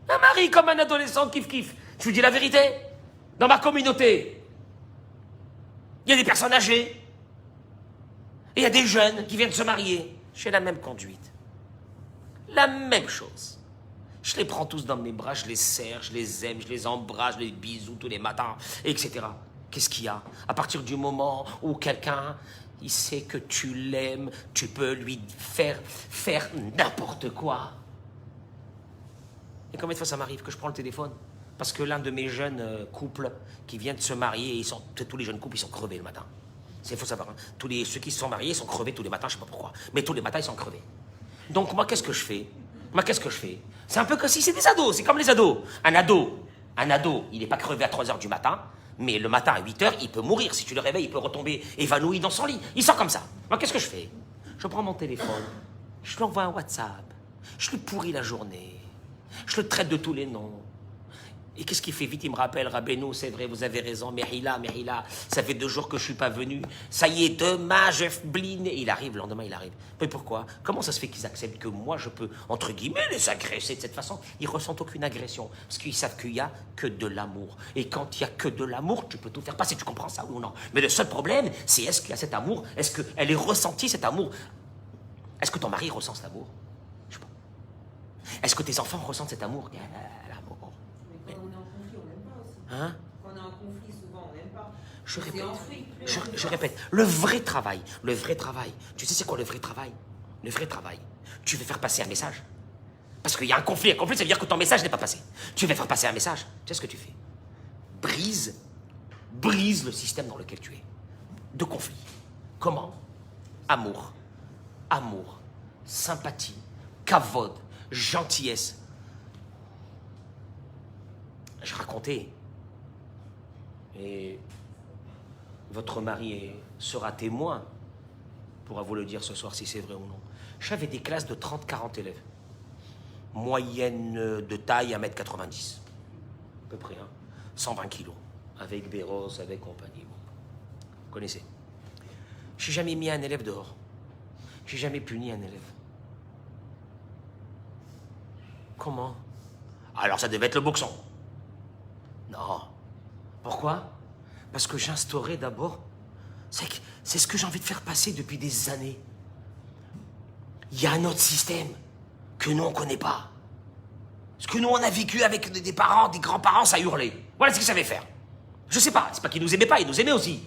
S1: Un mari comme un adolescent, kiff. Je vous dis la vérité. Dans ma communauté, il y a des personnes âgées. Et il y a des jeunes qui viennent se marier. J'ai la même conduite. La même chose. Je les prends tous dans mes bras, je les serre, je les aime, je les embrasse, je les bisous tous les matins, etc. Qu'est-ce qu'il y a? À partir du moment où quelqu'un, il sait que tu l'aimes, tu peux lui faire n'importe quoi. Et combien de fois ça m'arrive que je prends le téléphone? Parce que l'un de mes jeunes couples qui viennent de se marier, tous les jeunes couples, ils sont crevés le matin. Il faut savoir, hein. Ceux qui se sont mariés sont crevés tous les matins, je ne sais pas pourquoi. Mais tous les matins, ils sont crevés. Donc moi, qu'est-ce que je fais? C'est un peu comme si c'est des ados, c'est comme les ados. Un ado, il n'est pas crevé à 3 h du matin, mais le matin à 8 h, il peut mourir. Si tu le réveilles, il peut retomber évanoui dans son lit. Il sort comme ça. Moi, qu'est-ce que je fais? Je prends mon téléphone, je lui envoie un WhatsApp, je lui pourris la journée, je le traite de tous les noms. Et qu'est-ce qu'il fait vite? Il me rappelle, Rabbeinu, c'est vrai, vous avez raison, Mehila, ça fait 2 jours que je ne suis pas venu. Ça y est, demain, Jeff Blin. Et il arrive, le lendemain, il arrive. Mais pourquoi? Comment ça se fait qu'ils acceptent que moi, je peux, entre guillemets, les agresser de cette façon? Ils ne ressentent aucune agression, parce qu'ils savent qu'il n'y a que de l'amour. Et quand il n'y a que de l'amour, tu peux tout faire passer. Tu comprends ça, oui ou non? Mais le seul problème, c'est est-ce qu'il y a cet amour? Est-ce qu'elle est ressentie, cet amour? Est-ce que ton mari ressent cet amour? Je sais pas. Est-ce que tes enfants ressentent cet amour? Hein?
S3: Quand on est en conflit, souvent, on n'aime pas.
S1: Je répète, le vrai travail, tu sais c'est quoi le vrai travail? Le vrai travail, tu veux faire passer un message. Parce qu'il y a un conflit, ça veut dire que ton message n'est pas passé. Tu veux faire passer un message, tu sais ce que tu fais? Brise le système dans lequel tu es. De conflit. Comment? Amour, sympathie, kavod, gentillesse. Je racontais. Et votre mari sera témoin, pourra vous le dire ce soir si c'est vrai ou non. J'avais des classes de 30-40 élèves. Moyenne de taille 1m90. À peu près, hein. 120 kilos. Avec Béros, avec compagnie. Vous connaissez. J'ai jamais mis un élève dehors. J'ai jamais puni un élève. Comment? Alors ça devait être le boxon. Non. Pourquoi? Parce que j'instaurais d'abord, c'est ce que j'ai envie de faire passer depuis des années. Il y a un autre système que nous, on ne connaît pas. Parce que nous, on a vécu avec des parents, des grands-parents, ça hurlait. Voilà ce qu'ils savaient faire. Je sais pas, c'est pas qu'ils nous aimaient pas, ils nous aimaient aussi.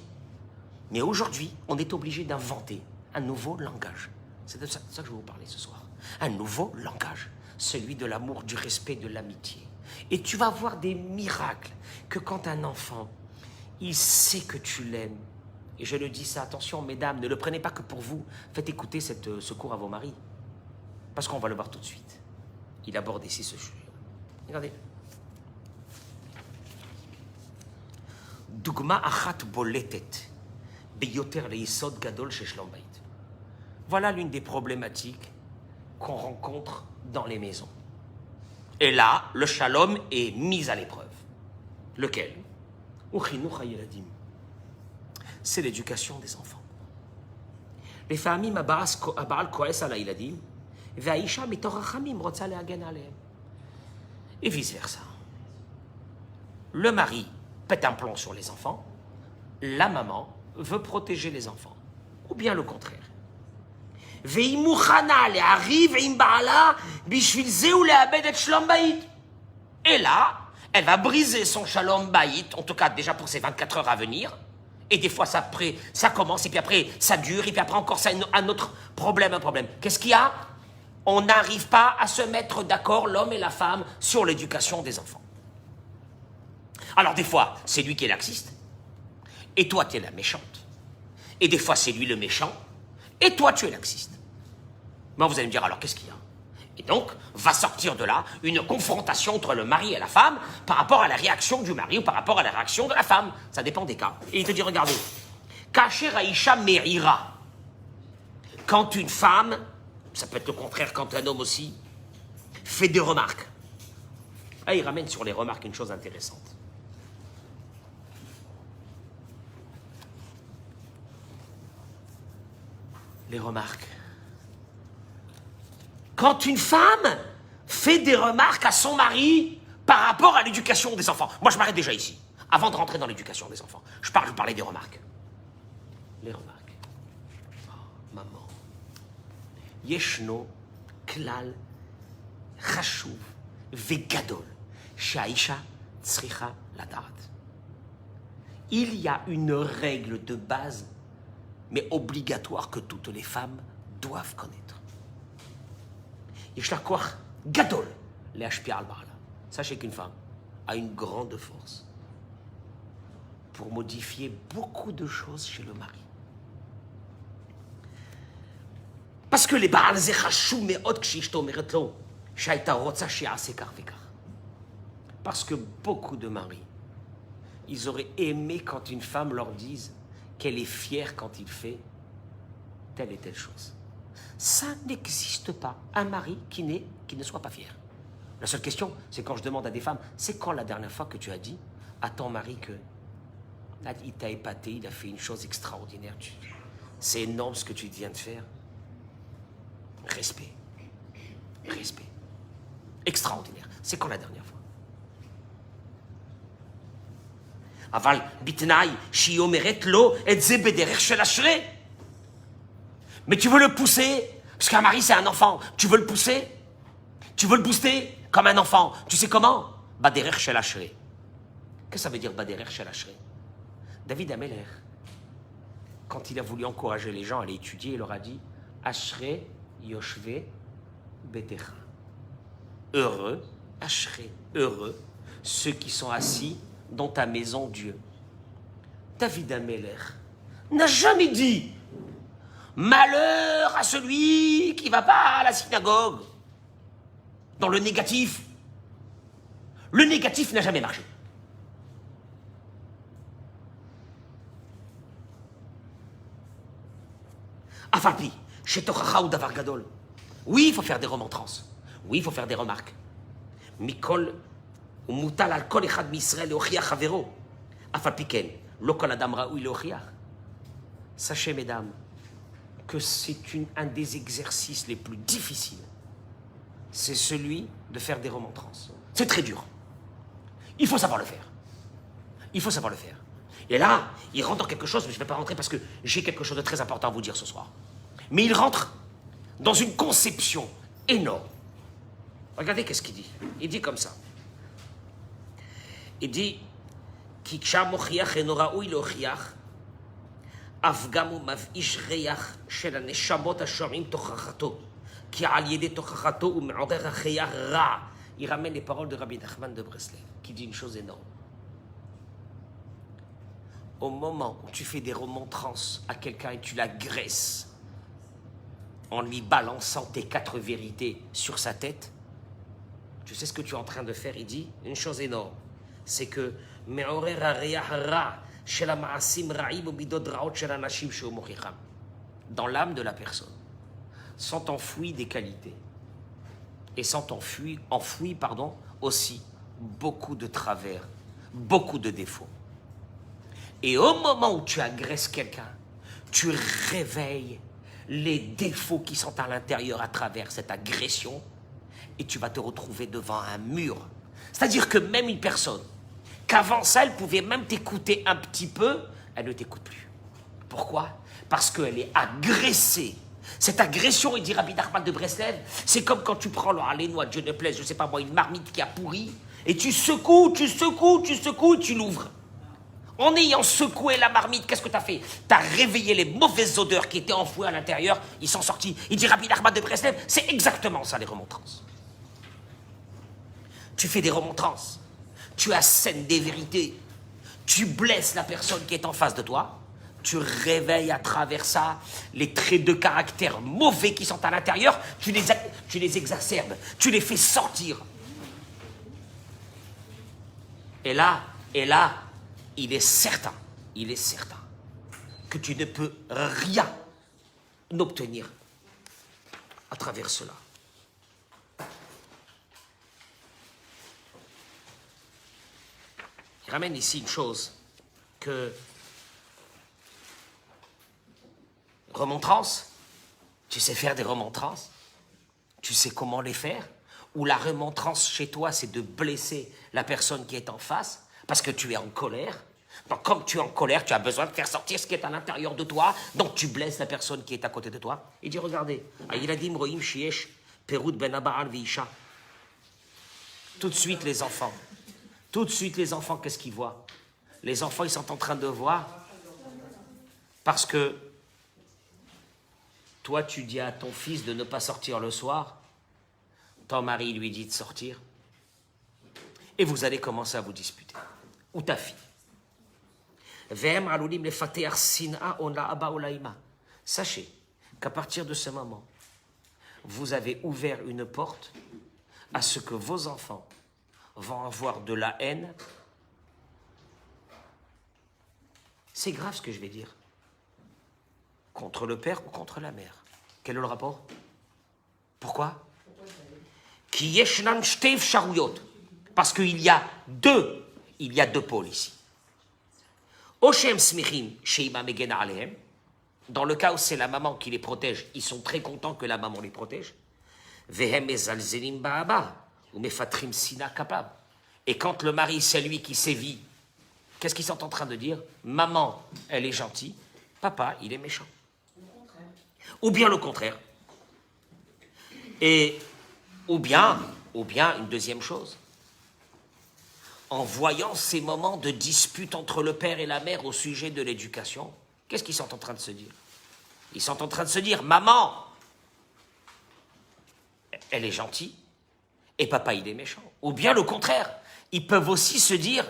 S1: Mais aujourd'hui, on est obligé d'inventer un nouveau langage. C'est de ça que je vais vous parler ce soir. Un nouveau langage, celui de l'amour, du respect, de l'amitié. Et tu vas voir des miracles que quand un enfant, il sait que tu l'aimes. Et je le dis ça, attention mesdames, ne le prenez pas que pour vous. Faites écouter ce cours à vos maris. Parce qu'on va le voir tout de suite. Il aborde ici ce sujet. Regardez. Dugma achat boletet beyoter leisod gadol chez Shlom Bayit. Voilà l'une des problématiques qu'on rencontre dans les maisons. Et là, le shalom est mis à l'épreuve. Lequel? C'est l'éducation des enfants. Les familles abal koes ala iladim, ve'aisha mitor rachamim rotza le'agen alehem. Et vice versa. Le mari pète un plomb sur les enfants, la maman veut protéger les enfants, ou bien le contraire. Et là, elle va briser son shalom bayit, en tout cas déjà pour ces 24 heures à venir. Et des fois, ça commence, et puis après, ça dure, et puis après encore, ça un autre problème, Qu'est-ce qu'il y a? on n'arrive pas à se mettre d'accord, l'homme et la femme, sur l'éducation des enfants. Alors des fois, c'est lui qui est laxiste, et toi tu es la méchante. Et des fois, c'est lui le méchant, et toi tu es laxiste. Bon, vous allez me dire, alors qu'est-ce qu'il y a? Et donc, va sortir de là une confrontation entre le mari et la femme par rapport à la réaction du mari ou par rapport à la réaction de la femme. Ça dépend des cas. Et il te dit, regardez, Kacher Aïcha Merira. Quand une femme, ça peut être le contraire quand un homme aussi, fait des remarques. Ah, il ramène sur les remarques une chose intéressante. Les remarques. Quand une femme fait des remarques à son mari par rapport à l'éducation des enfants. Moi, je m'arrête déjà ici, avant de rentrer dans l'éducation des enfants. Je parlais des remarques. Les remarques. Oh, maman. Yeshno, klal, chashuv, vegadol, shaisha, tsricha, ladat. Il y a une règle de base, mais obligatoire, que toutes les femmes doivent connaître. Yeshlakoach gadol, les hashpia al ba'ala. Sachez qu'une femme a une grande force pour modifier beaucoup de choses chez le mari. Parce que les Baal zechashou me'od k'shishto meretlo shaita rotza she'ase kar vekar. Parce que beaucoup de maris, ils auraient aimé quand une femme leur dise qu'elle est fière quand il fait telle et telle chose. Ça n'existe pas, un mari qui ne soit pas fier. La seule question, c'est quand je demande à des femmes, c'est quand la dernière fois que tu as dit à ton mari que là, il t'a épaté, il a fait une chose extraordinaire, c'est énorme ce que tu viens de faire. Respect. Respect. Extraordinaire. C'est quand la dernière fois? Aval bitnaï shiomeret lo et ze bederech shel ashrei. Mais tu veux le pousser, parce qu'un mari c'est un enfant, tu veux le pousser, tu veux le booster comme un enfant. Tu sais comment? Baderech shel ashrei. Qu'est-ce que ça veut dire Baderech shel ashrei? David Ameler, quand il a voulu encourager les gens à aller étudier, il leur a dit Ashrei yoshve betecha. Heureux, ashrei, heureux, ceux qui sont assis dans ta maison, Dieu. David Ameler n'a jamais dit malheur à celui qui ne va pas à la synagogue. Dans le négatif. Le négatif n'a jamais marché. Afalpi, chez Tochacha ou Davar Gadol. Oui, il faut faire des remontrances. Oui, il faut faire des remarques. Mikol, ou Moutal al kol echad misrael leochiach havero. Afalpi ken, lo kol adam raoui leochiach. Sachez, mesdames, que c'est un des exercices les plus difficiles. C'est celui de faire des remontrances. C'est très dur. Il faut savoir le faire. Il faut savoir le faire. Et là, il rentre dans quelque chose, mais je ne vais pas rentrer parce que j'ai quelque chose de très important à vous dire ce soir. Mais il rentre dans une conception énorme. Regardez qu'est-ce qu'il dit. Il dit comme ça. Il dit Kiksha mochiach enoraoui lochiach afgamu mavish reyach shel haneshamot ashorim tochachato ki al yedei tochachato ume'orer hacheyach ra. Il ramène les paroles de Rabbi Nachman de Breslev qui dit une chose énorme. Au moment où tu fais des remontrances à quelqu'un et tu l'agresses en lui balançant tes 4 vérités sur sa tête, tu sais ce que tu es en train de faire? Il dit une chose énorme, c'est que dans l'âme de la personne sont enfouies des qualités et sont enfouies aussi beaucoup de travers, beaucoup de défauts. Et au moment où tu agresses quelqu'un, tu réveilles les défauts qui sont à l'intérieur à travers cette agression et tu vas te retrouver devant un mur. C'est-à-dire que même une personne, qu'avant ça, elle pouvait même t'écouter un petit peu, elle ne t'écoute plus. Pourquoi? Parce qu'elle est agressée. Cette agression, il dit Rabbi Nachman de Breslev, c'est comme quand tu prends les noix de Dieu ne plaise, je ne sais pas moi, une marmite qui a pourri, et tu secoues, et tu l'ouvres. En ayant secoué la marmite, qu'est-ce que tu as fait? Tu as réveillé les mauvaises odeurs qui étaient enfouies à l'intérieur, ils sont sortis. Il dit Rabbi Nachman de Breslev, c'est exactement ça les remontrances. Tu fais des remontrances, tu assènes des vérités, tu blesses la personne qui est en face de toi, tu réveilles à travers ça les traits de caractère mauvais qui sont à l'intérieur, tu les exacerbes, tu les fais sortir. Et là, il est certain que tu ne peux rien obtenir à travers cela. Il ramène ici une chose que remontrances, tu sais faire des remontrances, tu sais comment les faire, ou la remontrance chez toi, c'est de blesser la personne qui est en face, parce que tu es en colère. Donc, comme tu es en colère, tu as besoin de faire sortir ce qui est à l'intérieur de toi, donc tu blesses la personne qui est à côté de toi. Il dit, regardez, Aïladim Rohim Shiesh, Perut Ben Abaal Veisha. Tout de suite, les enfants, qu'est-ce qu'ils voient? Les enfants, ils sont en train de voir, parce que toi, tu dis à ton fils de ne pas sortir le soir, ton mari lui dit de sortir, et vous allez commencer à vous disputer. Ou ta fille. Sachez qu'à partir de ce moment, vous avez ouvert une porte à ce que vos enfants vont avoir de la haine. C'est grave ce que je vais dire. Contre le père ou contre la mère. Quel est le rapport? Pourquoi? Parce qu'il y a deux pôles ici. Dans le cas où c'est la maman qui les protège, ils sont très contents que la maman les protège. Et quand le mari, c'est lui qui sévit, qu'est-ce qu'ils sont en train de dire? Maman, elle est gentille, papa, il est méchant. Ou bien le contraire. Ou bien, une deuxième chose. En voyant ces moments de dispute entre le père et la mère au sujet de l'éducation, qu'est-ce qu'ils sont en train de se dire? Ils sont en train de se dire, maman, elle est gentille, et papa, il est méchant. Ou bien le contraire, ils peuvent aussi se dire,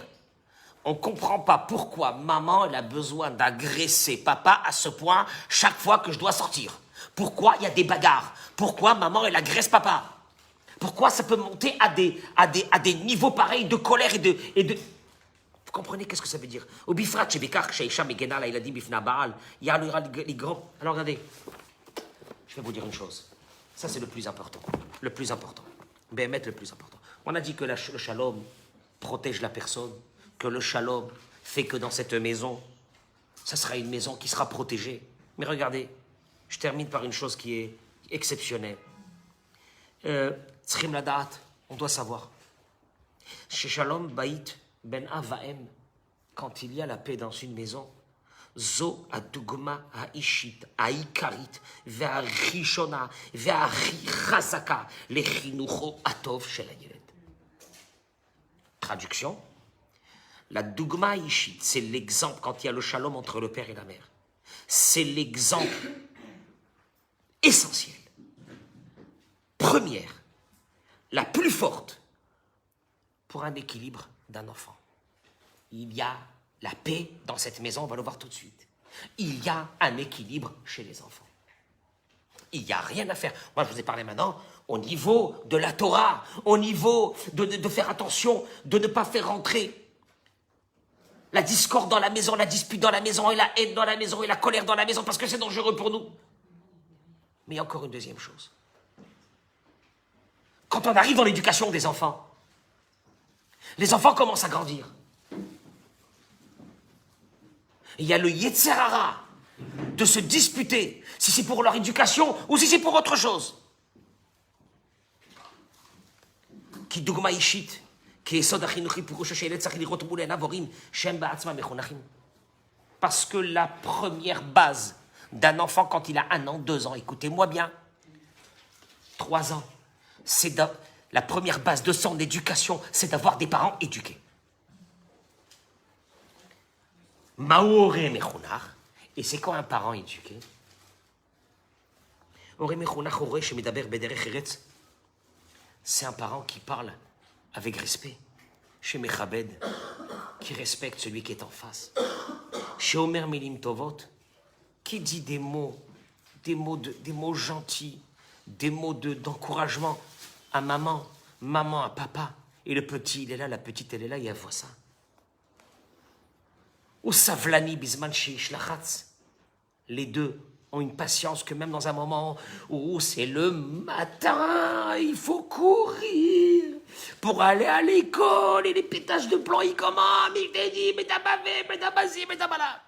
S1: on ne comprend pas pourquoi maman, elle a besoin d'agresser papa à ce point chaque fois que je dois sortir. Pourquoi il y a des bagarres? Pourquoi maman, elle agresse papa? Pourquoi ça peut monter à des niveaux pareils de colère et de... Vous comprenez qu'est-ce que ça veut dire? Alors regardez, je vais vous dire une chose. Ça c'est le plus important. Le plus important. Béhémet, le plus important. On a dit que le shalom protège la personne, que le shalom fait que dans cette maison, ça sera une maison qui sera protégée. Mais regardez, je termine par une chose qui est exceptionnelle. Tzrim Ladat, on doit savoir. Chez Shalom Bait Ben Avaem, quand il y a la paix dans une maison, Zo adugma haishit, haikarit, ve'arishona, ve'arichazaka, lechinucho atov shel hayeled. Traduction. La dugma haishit, c'est l'exemple quand il y a le shalom entre le père et la mère. C'est l'exemple essentiel. Première, la plus forte pour un équilibre d'un enfant. Il y a la paix dans cette maison, on va le voir tout de suite. Il y a un équilibre chez les enfants. Il n'y a rien à faire. Moi, je vous ai parlé maintenant au niveau de la Torah, au niveau de faire attention, de ne pas faire rentrer la discorde dans la maison, la dispute dans la maison, et la haine dans la maison, et la colère dans la maison, parce que c'est dangereux pour nous. Mais il y a encore une deuxième chose. Quand on arrive dans l'éducation des enfants, les enfants commencent à grandir. Il y a le Yetzer Hara de se disputer si c'est pour leur éducation ou si c'est pour autre chose. Ki dugma ishit, ki esod achinuchi purusha she'eled tzarich lirot mul einav horim shem ba'atzmam mechonachim. Parce que la première base d'un enfant quand il a 1 an, 2 ans, écoutez-moi bien, 3 ans, c'est la première base de son éducation, c'est d'avoir des parents éduqués. Maore mechonach. Et c'est quand un parent éduqué? C'est un parent qui parle avec respect. Chez Mechabed, qui respecte celui qui est en face. Chez Omer Milim Tovot, qui dit des mots gentils, des mots d'encouragement à maman, à papa. Et le petit, il est là, la petite, elle est là, et elle voit ça. Ou Savlani Bisman Sheish Lachatz. Les deux ont une patience que même dans un moment où c'est le matin, il faut courir pour aller à l'école et les pétages de plomb, ils commencent, mais je t'ai dit, mais t'as pas fait, mais t'as pas ci, mais t'as pas là.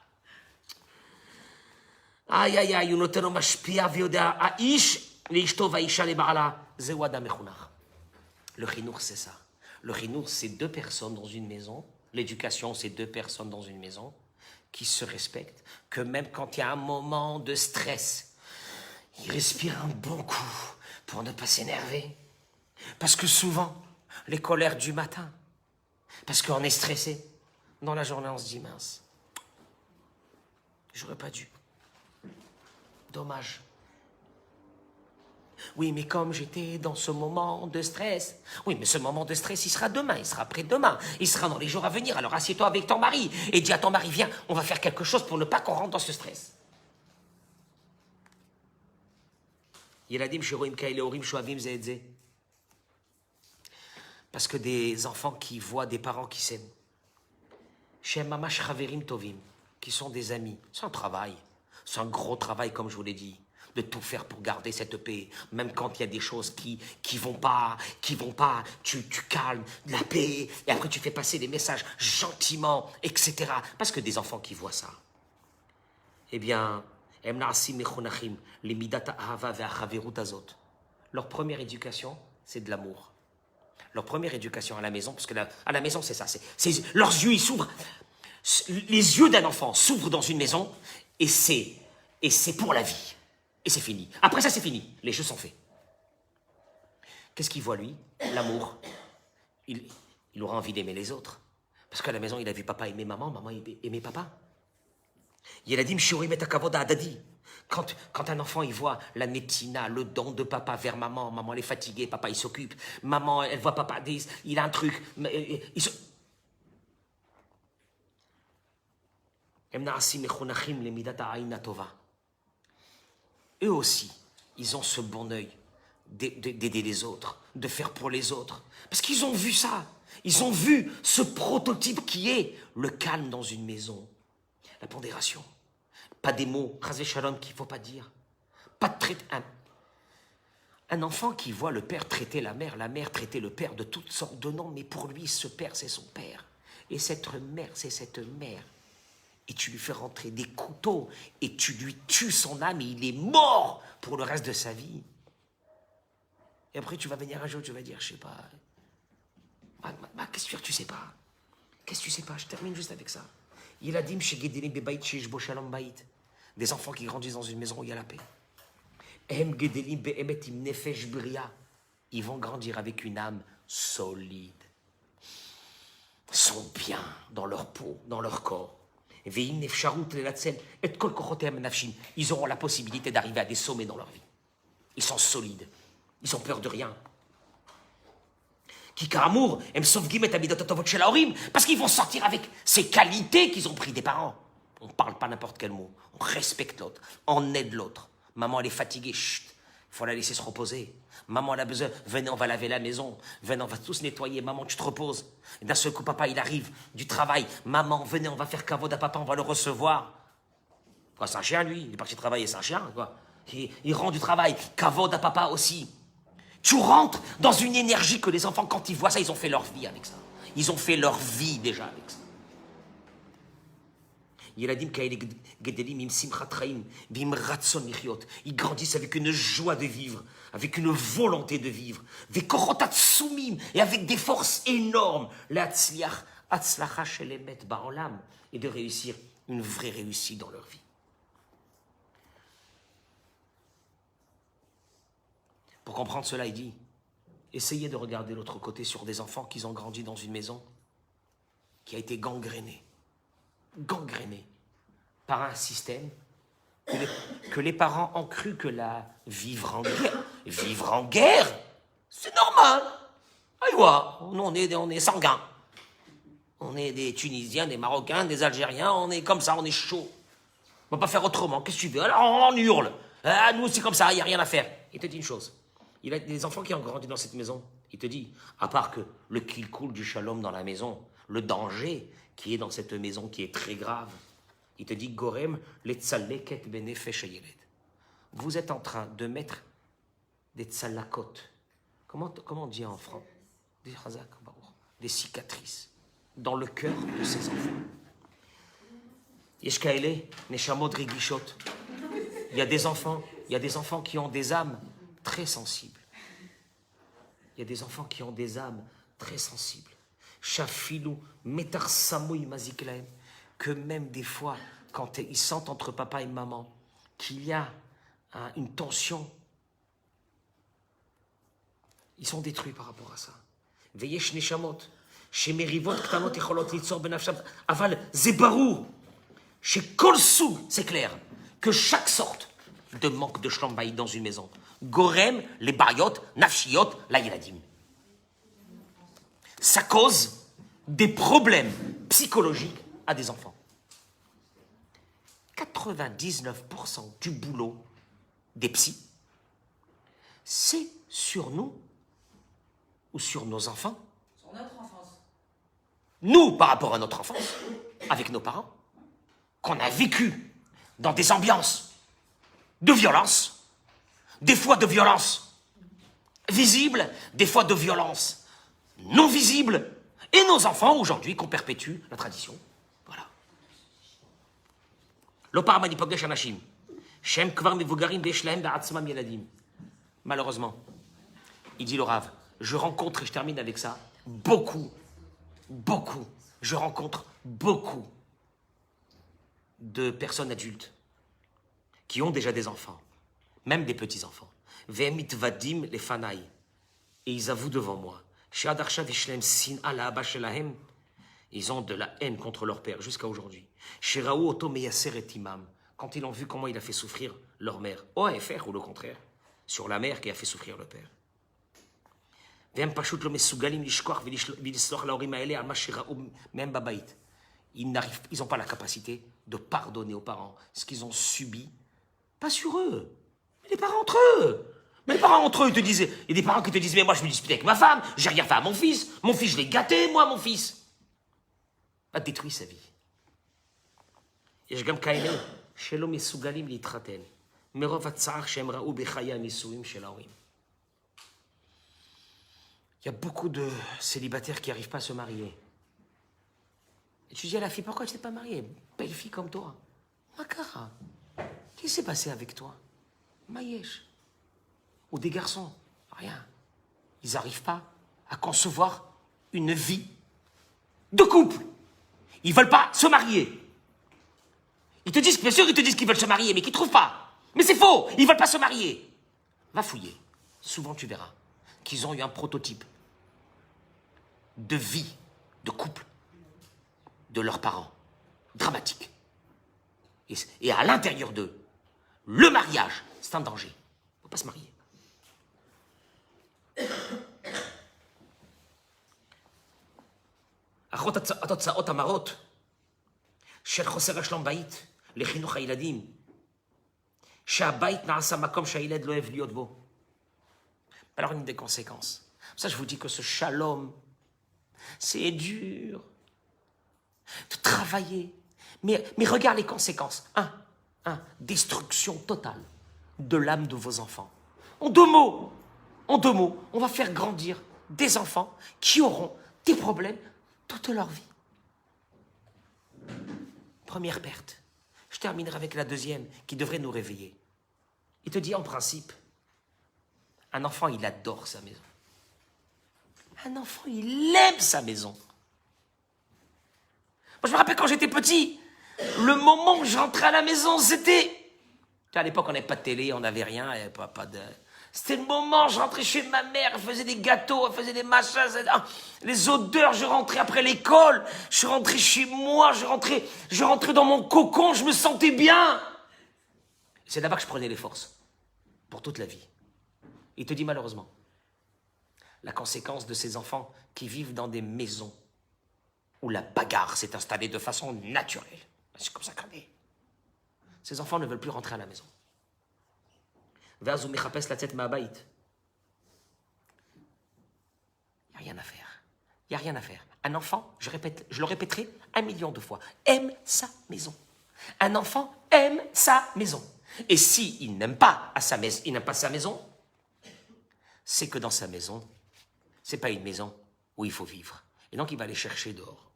S1: Aïe, aïe, aïe, unoteno mashpia viodea aish, l'ishto vaisha le ba'ala, zewada mechunach. Le chinour, c'est ça. Le chinour, c'est deux personnes dans une maison. L'éducation, c'est deux personnes dans une maison qui se respectent, que même quand il y a un moment de stress, ils respirent un bon coup pour ne pas s'énerver. Parce que souvent, les colères du matin, parce qu'on est stressé, dans la journée on se dit mince, j'aurais pas dû. Dommage. Oui, mais comme j'étais dans ce moment de stress, oui, mais ce moment de stress, il sera demain, il sera après-demain, il sera dans les jours à venir. Alors assieds-toi avec ton mari et dis à ton mari, viens, on va faire quelque chose pour ne pas qu'on rentre dans ce stress. Yeladim sheroim kaele horim shoavim ze et ze. Parce que des enfants qui voient des parents qui s'aiment, chez mamash chaverim tovim, qui sont des amis, c'est un travail, c'est un gros travail comme je vous l'ai dit. De tout faire pour garder cette paix, même quand il y a des choses qui vont pas, tu calmes la paix, et après tu fais passer des messages gentiment, etc. Parce que des enfants qui voient ça, eh bien, leur première éducation, c'est de l'amour. Leur première éducation à la maison, parce que à la maison, c'est ça, leurs yeux, ils s'ouvrent, les yeux d'un enfant s'ouvrent dans une maison, et c'est pour la vie. Et c'est fini. Après ça, c'est fini. Les jeux sont faits. Qu'est-ce qu'il voit, lui? L'amour. Il aura envie d'aimer les autres. Parce qu'à la maison, il a vu papa aimer maman aimer papa. Yeladim shiurim et hakavod ha'adadi. Quand un enfant, il voit la netina, le don de papa vers maman, maman elle est fatiguée, papa il s'occupe, maman elle voit papa, il a un truc, eux aussi, ils ont ce bon œil d'aider les autres, de faire pour les autres. Parce qu'ils ont vu ça. Ils ont vu ce prototype qui est le calme dans une maison. La pondération. Pas des mots, rasé shalom, qu'il ne faut pas dire. Pas de traite. Un enfant qui voit le père traiter la mère traiter le père de toutes sortes de noms, mais pour lui, ce père, c'est son père. Et cette mère, c'est cette mère. Et tu lui fais rentrer des couteaux, et tu lui tues son âme, et il est mort pour le reste de sa vie. Et après, tu vas venir un jour, tu vas dire, je sais pas, qu'est-ce que tu veux dire, tu sais pas? Qu'est-ce que tu sais pas? Je termine juste avec ça. Il a dit, des enfants qui grandissent dans une maison où il y a la paix. Ils vont grandir avec une âme solide. Ils sont bien dans leur peau, dans leur corps. Ils auront la possibilité d'arriver à des sommets dans leur vie. Ils sont solides. Ils n'ont peur de rien. Parce qu'ils vont sortir avec ces qualités qu'ils ont pris des parents. On ne parle pas n'importe quel mot. On respecte l'autre. On aide l'autre. Maman, elle est fatiguée. Chut. Il faut la laisser se reposer. Maman, elle a besoin. Venez, on va laver la maison. Venez, on va tous nettoyer. Maman, tu te reposes. Et d'un seul coup, papa, il arrive du travail. Maman, venez, on va faire kavod à papa, on va le recevoir. Quoi, c'est un chien, lui. Il est parti travailler, c'est un chien, quoi. Il rend du travail. Kavod à papa aussi. Tu rentres dans une énergie que les enfants, quand ils voient ça, ils ont fait leur vie avec ça. Ils ont fait leur vie déjà avec ça. Ils grandissent avec une joie de vivre, avec une volonté de vivre, et avec des forces énormes, et de réussir une vraie réussite dans leur vie. Pour comprendre cela, il dit, essayez de regarder l'autre côté sur des enfants qui ont grandi dans une maison qui a été gangrénée. gangrénés par un système que les parents ont cru que vivre en guerre, c'est normal. Aïwa, on est sanguin. On est des Tunisiens, des Marocains, des Algériens, on est comme ça, on est chaud. On va pas faire autrement, qu'est-ce que tu veux? Alors on hurle. Ah, nous c'est comme ça, il n'y a rien à faire. Il te dit une chose, il a des enfants qui ont grandi dans cette maison. Il te dit, à part que le qu'il coule du shalom dans la maison, le danger qui est dans cette maison qui est très grave, il te dit, Gorem, les tzaleket benefesh hayeled. Vous êtes en train de mettre des tzalakot. Comment on dit en français? Des cicatrices dans le cœur de ces enfants. Yeshkaele, neshamot rigishot. Il y a des enfants qui ont des âmes très sensibles. Il y a des enfants qui ont des âmes très sensibles. Shafilou, metar samoui maziklaem. Que même des fois, quand ils sentent entre papa et maman qu'il y a une tension, ils sont détruits par rapport à ça. Veyesh neshamot, shemerivot ktanot echolot litzor benafsham, aval zebarou, chez kolsou, c'est clair, que chaque sorte de manque de shlambaï dans une maison, gorem, les bayot, nafshiot, la yeladim. Ça cause des problèmes psychologiques à des enfants. 99% du boulot des psys, c'est sur nous ou sur nos enfants.
S3: Sur notre enfance.
S1: Nous, par rapport à notre enfance, avec nos parents, qu'on a vécu dans des ambiances de violence, des fois de violence visible, des fois de violence non visible, et nos enfants aujourd'hui qu'on perpétue la tradition. Voilà. Malheureusement, il dit le Rav, je rencontre, et je termine avec ça, je rencontre beaucoup de personnes adultes qui ont déjà des enfants, même des petits-enfants. Ve'emit vadim les fanaï. Et ils avouent devant moi. Ils ont de la haine contre leur père jusqu'à aujourd'hui. Quand ils ont vu comment il a fait souffrir leur mère, ou le contraire, sur la mère qui a fait souffrir le père. Ils n'ont pas la capacité de pardonner aux parents ce qu'ils ont subi, pas sur eux, mais les parents entre eux. Mais les parents entre eux, ils te disent, il y a des parents qui te disent, mais moi je me disputais avec ma femme, j'ai rien fait à mon fils je l'ai gâté, moi, mon fils. Il a détruit sa vie. Il y a beaucoup de célibataires qui n'arrivent pas à se marier. Et tu dis à la fille, pourquoi tu n'es pas mariée? Belle fille comme toi. Makara, qu'est-ce qui s'est passé avec toi? Maïesh. Ou des garçons, rien. Ils n'arrivent pas à concevoir une vie de couple. Ils ne veulent pas se marier. Ils te disent, bien sûr, ils te disent qu'ils veulent se marier, mais qu'ils ne trouvent pas. Mais c'est faux, ils ne veulent pas se marier. Va fouiller. Souvent, tu verras qu'ils ont eu un prototype de vie, de couple, de leurs parents. Dramatique. Et à l'intérieur d'eux, le mariage, c'est un danger. Il ne faut pas se marier. התוצאות המרות של חוסר השלום בית לחינוך הילדים, שהבית נעשה מקום שהילד לא אוהב להיות בו. Alors une des conséquences. Ça je vous dis que ce shalom, c'est dur de travailler. Mais regarde les conséquences. Destruction totale de l'âme de vos enfants. En deux mots, on va faire grandir des enfants qui auront des problèmes toute leur vie. Première perte. Je terminerai avec la deuxième qui devrait nous réveiller. Il te dit en principe, un enfant il adore sa maison. Un enfant il aime sa maison. Moi je me rappelle quand j'étais petit, le moment où je rentrais à la maison c'était... À l'époque on n'avait pas de télé, on n'avait rien, pas de... C'était le moment, je rentrais chez ma mère, elle faisait des gâteaux, elle faisait des machins, les odeurs, je rentrais après l'école, je suis rentré chez moi, je rentrais dans mon cocon, je me sentais bien. C'est là-bas que je prenais les forces, pour toute la vie. Il te dit malheureusement, la conséquence de ces enfants qui vivent dans des maisons où la bagarre s'est installée de façon naturelle, c'est comme ça qu'on est. Ces enfants ne veulent plus rentrer à la maison. Il n'y a rien à faire. Il n'y a rien à faire. Un enfant, je le répéterai 1 million de fois, aime sa maison. Un enfant aime sa maison. Et s'il n'aime pas sa maison, c'est que dans sa maison, ce n'est pas une maison où il faut vivre. Et donc il va aller chercher dehors.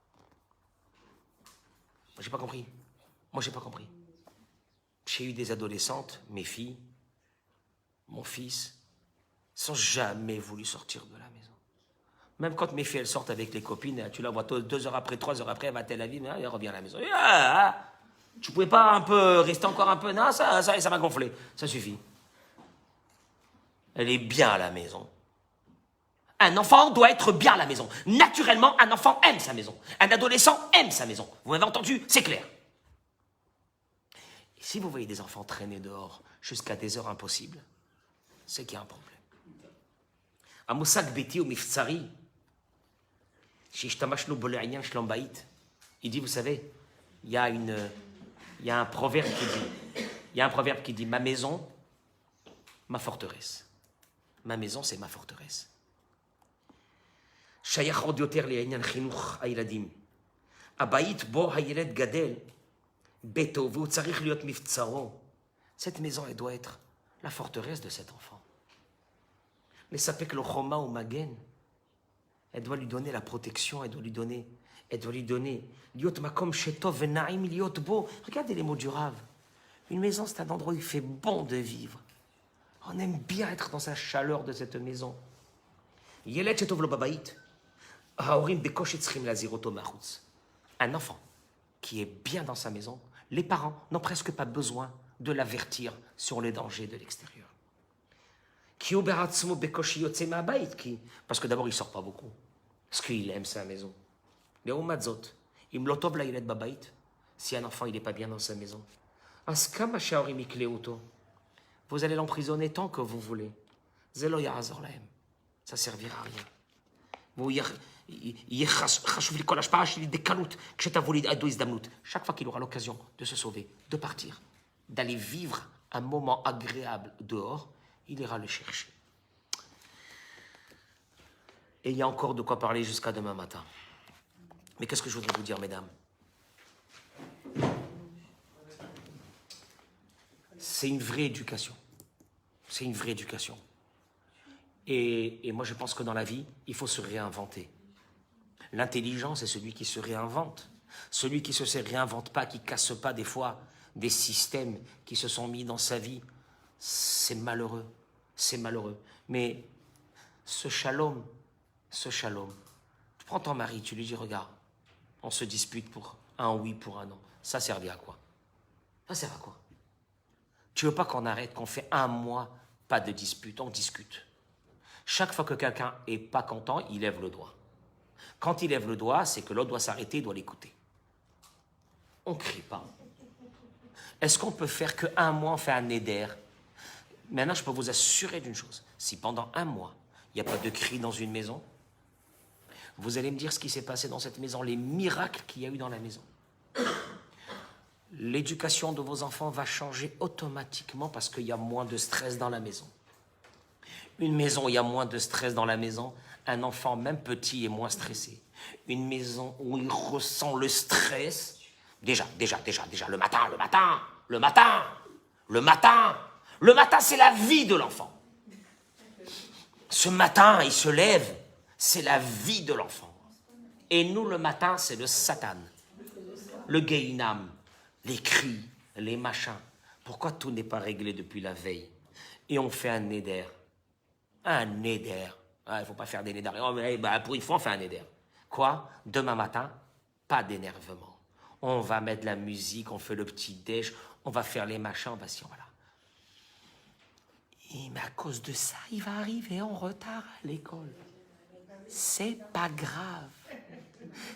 S1: Moi, j'ai pas compris. J'ai eu des adolescentes, mes filles, mon fils, sans jamais voulu sortir de la maison. Même quand mes filles, elles sortent avec les copines, tu la vois 2 heures après, 3 heures après, elle va à Tel Aviv, elle revient à la maison. Tu pouvais pas un peu rester encore un peu? Non, ça m'a gonflé. Ça suffit. Elle est bien à la maison. Un enfant doit être bien à la maison. Naturellement, un enfant aime sa maison. Un adolescent aime sa maison. Vous m'avez entendu? C'est clair. Et si vous voyez des enfants traîner dehors jusqu'à des heures impossibles, c'est qu'il y a un problème. Amosak beti ou miftsari, shishtamashnu bole'inyan shlom bayit. Il dit, vous savez, il y a un proverbe qui dit, ma maison, ma forteresse. Ma maison, c'est ma forteresse. שייך עוד יותר לעניין חינוך הילדים. הבית בו הילד גדל, ביתו, והוא צריך להיות מבצרו. Cette maison, elle doit être la forteresse de cet enfant. לספק לו חומה ומגן. Elle doit lui donner la protection, elle doit lui donner להיות מקום שטוב ונעים להיות בו. Regardez les mots du Rav. Une maison, c'est un endroit où il fait bon de vivre. On aime bien être dans la chaleur de cette maison. ילד שטוב לו בבית. Un enfant qui est bien dans sa maison, les parents n'ont presque pas besoin de l'avertir sur les dangers de l'extérieur. Parce que d'abord, il ne sort pas beaucoup. Parce qu'il aime sa maison. Si un enfant n'est pas bien dans sa maison, vous allez l'emprisonner tant que vous voulez. Ça ne servira à rien. Chaque fois qu'il aura l'occasion de se sauver, de partir, d'aller vivre un moment agréable dehors, il ira le chercher. Et il y a encore de quoi parler jusqu'à demain matin. Mais qu'est-ce que je voudrais vous dire, mesdames? C'est une vraie éducation. C'est une vraie éducation. Et moi, je pense que dans la vie, il faut se réinventer. L'intelligent, c'est celui qui se réinvente. Celui qui ne se réinvente pas, qui ne casse pas des fois des systèmes qui se sont mis dans sa vie. C'est malheureux. C'est malheureux. Mais ce shalom, tu prends ton mari, tu lui dis, regarde, on se dispute pour un oui, pour un non. Ça servait à quoi? Ça sert à quoi? Tu veux pas qu'on arrête, qu'on fait 1 mois, pas de dispute, on discute. Chaque fois que quelqu'un n'est pas content, il lève le doigt. Quand il lève le doigt, c'est que l'autre doit s'arrêter, il doit l'écouter. On ne crie pas. Est-ce qu'on peut faire que 1 mois, on fait un neder? Maintenant, je peux vous assurer d'une chose. Si pendant 1 mois, il n'y a pas de cri dans une maison, vous allez me dire ce qui s'est passé dans cette maison, les miracles qu'il y a eu dans la maison. L'éducation de vos enfants va changer automatiquement parce qu'il y a moins de stress dans la maison. Une maison où il y a moins de stress dans la maison, un enfant, même petit, est moins stressé. Une maison où il ressent le stress, déjà, le matin, c'est la vie de l'enfant. Ce matin, il se lève, c'est la vie de l'enfant. Et nous, le matin, c'est le Satan, le Gehinam, les cris, les machins. Pourquoi tout n'est pas réglé depuis la veille? Et on fait un neder. Un neder. Ah, il ne faut pas faire des néders. Oh, pour une fois, on fait un neder. Quoi? Demain matin, pas d'énervement. On va mettre de la musique, on fait le petit déj, on va faire les machins, on va s'y, voilà. Oui, mais à cause de ça, il va arriver en retard à l'école. C'est pas grave.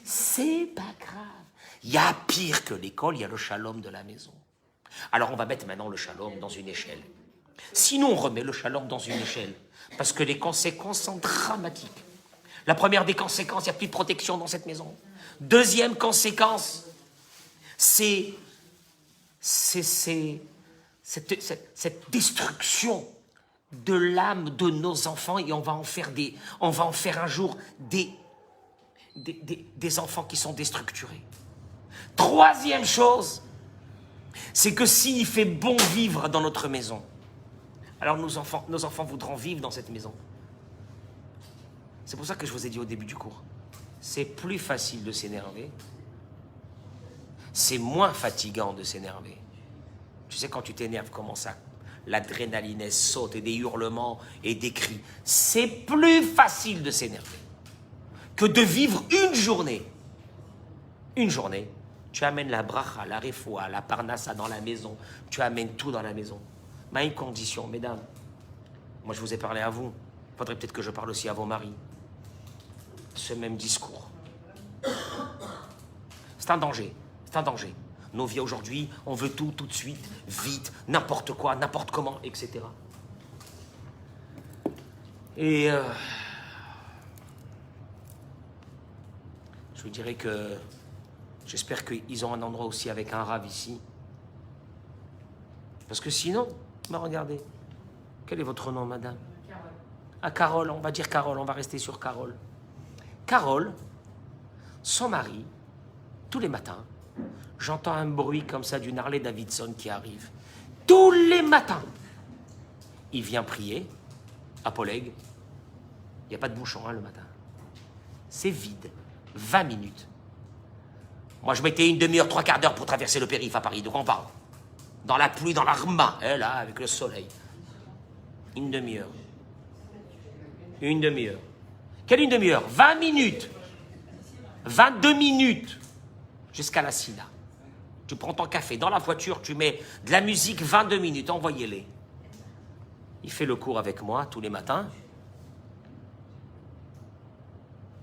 S1: C'est pas grave. Il y a pire que l'école, il y a le shalom de la maison. Alors on va mettre maintenant le shalom dans une échelle. Sinon on remet le shalom dans une échelle, parce que les conséquences sont dramatiques. La première des conséquences, il n'y a plus de protection dans cette maison. Deuxième conséquence, c'est cette destruction de l'âme de nos enfants, et on va en faire un jour des enfants qui sont déstructurés. Troisième chose, c'est que s'il fait bon vivre dans notre maison, alors nos enfants voudront vivre dans cette maison. C'est pour ça que je vous ai dit au début du cours, c'est plus facile de s'énerver, c'est moins fatigant de s'énerver. Tu sais, quand tu t'énerves, comment ça, l'adrénaline saute et des hurlements et des cris. C'est plus facile de s'énerver que de vivre une journée. Une journée, tu amènes la bracha, la refoua, la parnassa dans la maison, tu amènes tout dans la maison. Mais à une condition, mesdames, moi je vous ai parlé à vous, il faudrait peut-être que je parle aussi à vos maris. Ce même discours. C'est un danger, c'est un danger. Nos vies aujourd'hui, on veut tout de suite, vite, n'importe quoi, n'importe comment, etc. Et je vous dirais que j'espère qu'ils ont un endroit aussi avec un rave ici. Parce que sinon, bah regardez, quel est votre nom, madame?
S2: Carole.
S1: Ah, Carole, on va dire Carole, on va rester sur Carole. Carole, son mari, tous les matins, j'entends un bruit comme ça d'une Harley Davidson qui arrive. Tous les matins. Il vient prier à Poleg. Il n'y a pas de bouchon le matin. C'est vide. 20 minutes. Moi, je mettais une demi-heure, 3/4 d'heure pour traverser le périph' à Paris. De quoi on parle? Dans la pluie, dans l'arma. Là, avec le soleil. Une demi-heure. Une demi-heure. Quelle une demi-heure? 20 minutes. 22 minutes. Jusqu'à la Sina. Tu prends ton café dans la voiture, tu mets de la musique 22 minutes, envoyez-les. Il fait le cours avec moi tous les matins.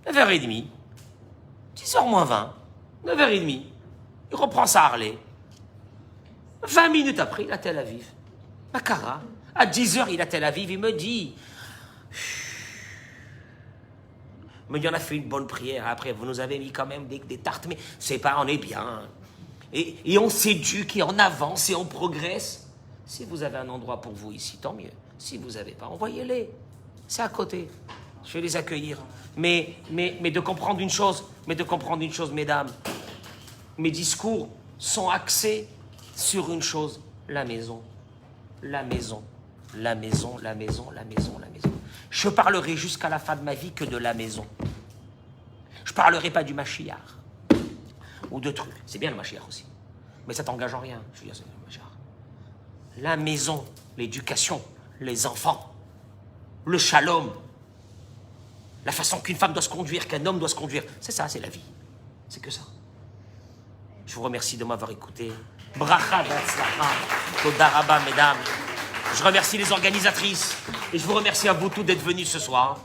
S1: 9h30. 10h moins 20. 9h30. Il reprend sa Harley. 20 minutes après, il est à Tel Aviv. Makara. À 10h, il est à Tel Aviv. Il me dit... Mais il en a fait une bonne prière. Après, vous nous avez mis quand même des tartes. Mais c'est pas, on est bien. Et on s'éduque et on avance et on progresse. Si vous avez un endroit pour vous ici, tant mieux. Si vous n'avez pas, envoyez-les. C'est à côté. Je vais les accueillir. Mais de comprendre une chose, mesdames, mes discours sont axés sur une chose, la maison. La maison. La maison, la maison, la maison, la maison. Je parlerai jusqu'à la fin de ma vie que de la maison. Je parlerai pas du Mashiach. Ou de trucs. C'est bien le Mashiach aussi. Mais ça t'engage en rien. Je veux dire, c'est le Mashiach. La maison, l'éducation, les enfants, le shalom, la façon qu'une femme doit se conduire, qu'un homme doit se conduire. C'est ça, c'est la vie. C'est que ça. Je vous remercie de m'avoir écouté. Bracha v'atzlacha. Toda rabba, mesdames. Je remercie les organisatrices. Et je vous remercie à vous tous d'être venus ce soir.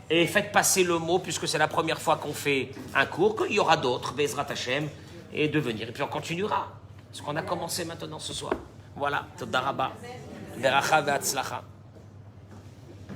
S1: Et faites passer le mot, puisque c'est la première fois qu'on fait un cours, qu'il y aura d'autres, Bezrat Hashem, et de venir. Et puis on continuera. Ce qu'on a commencé maintenant ce soir. Voilà. Toda rabba. Veracha v'atzlacha.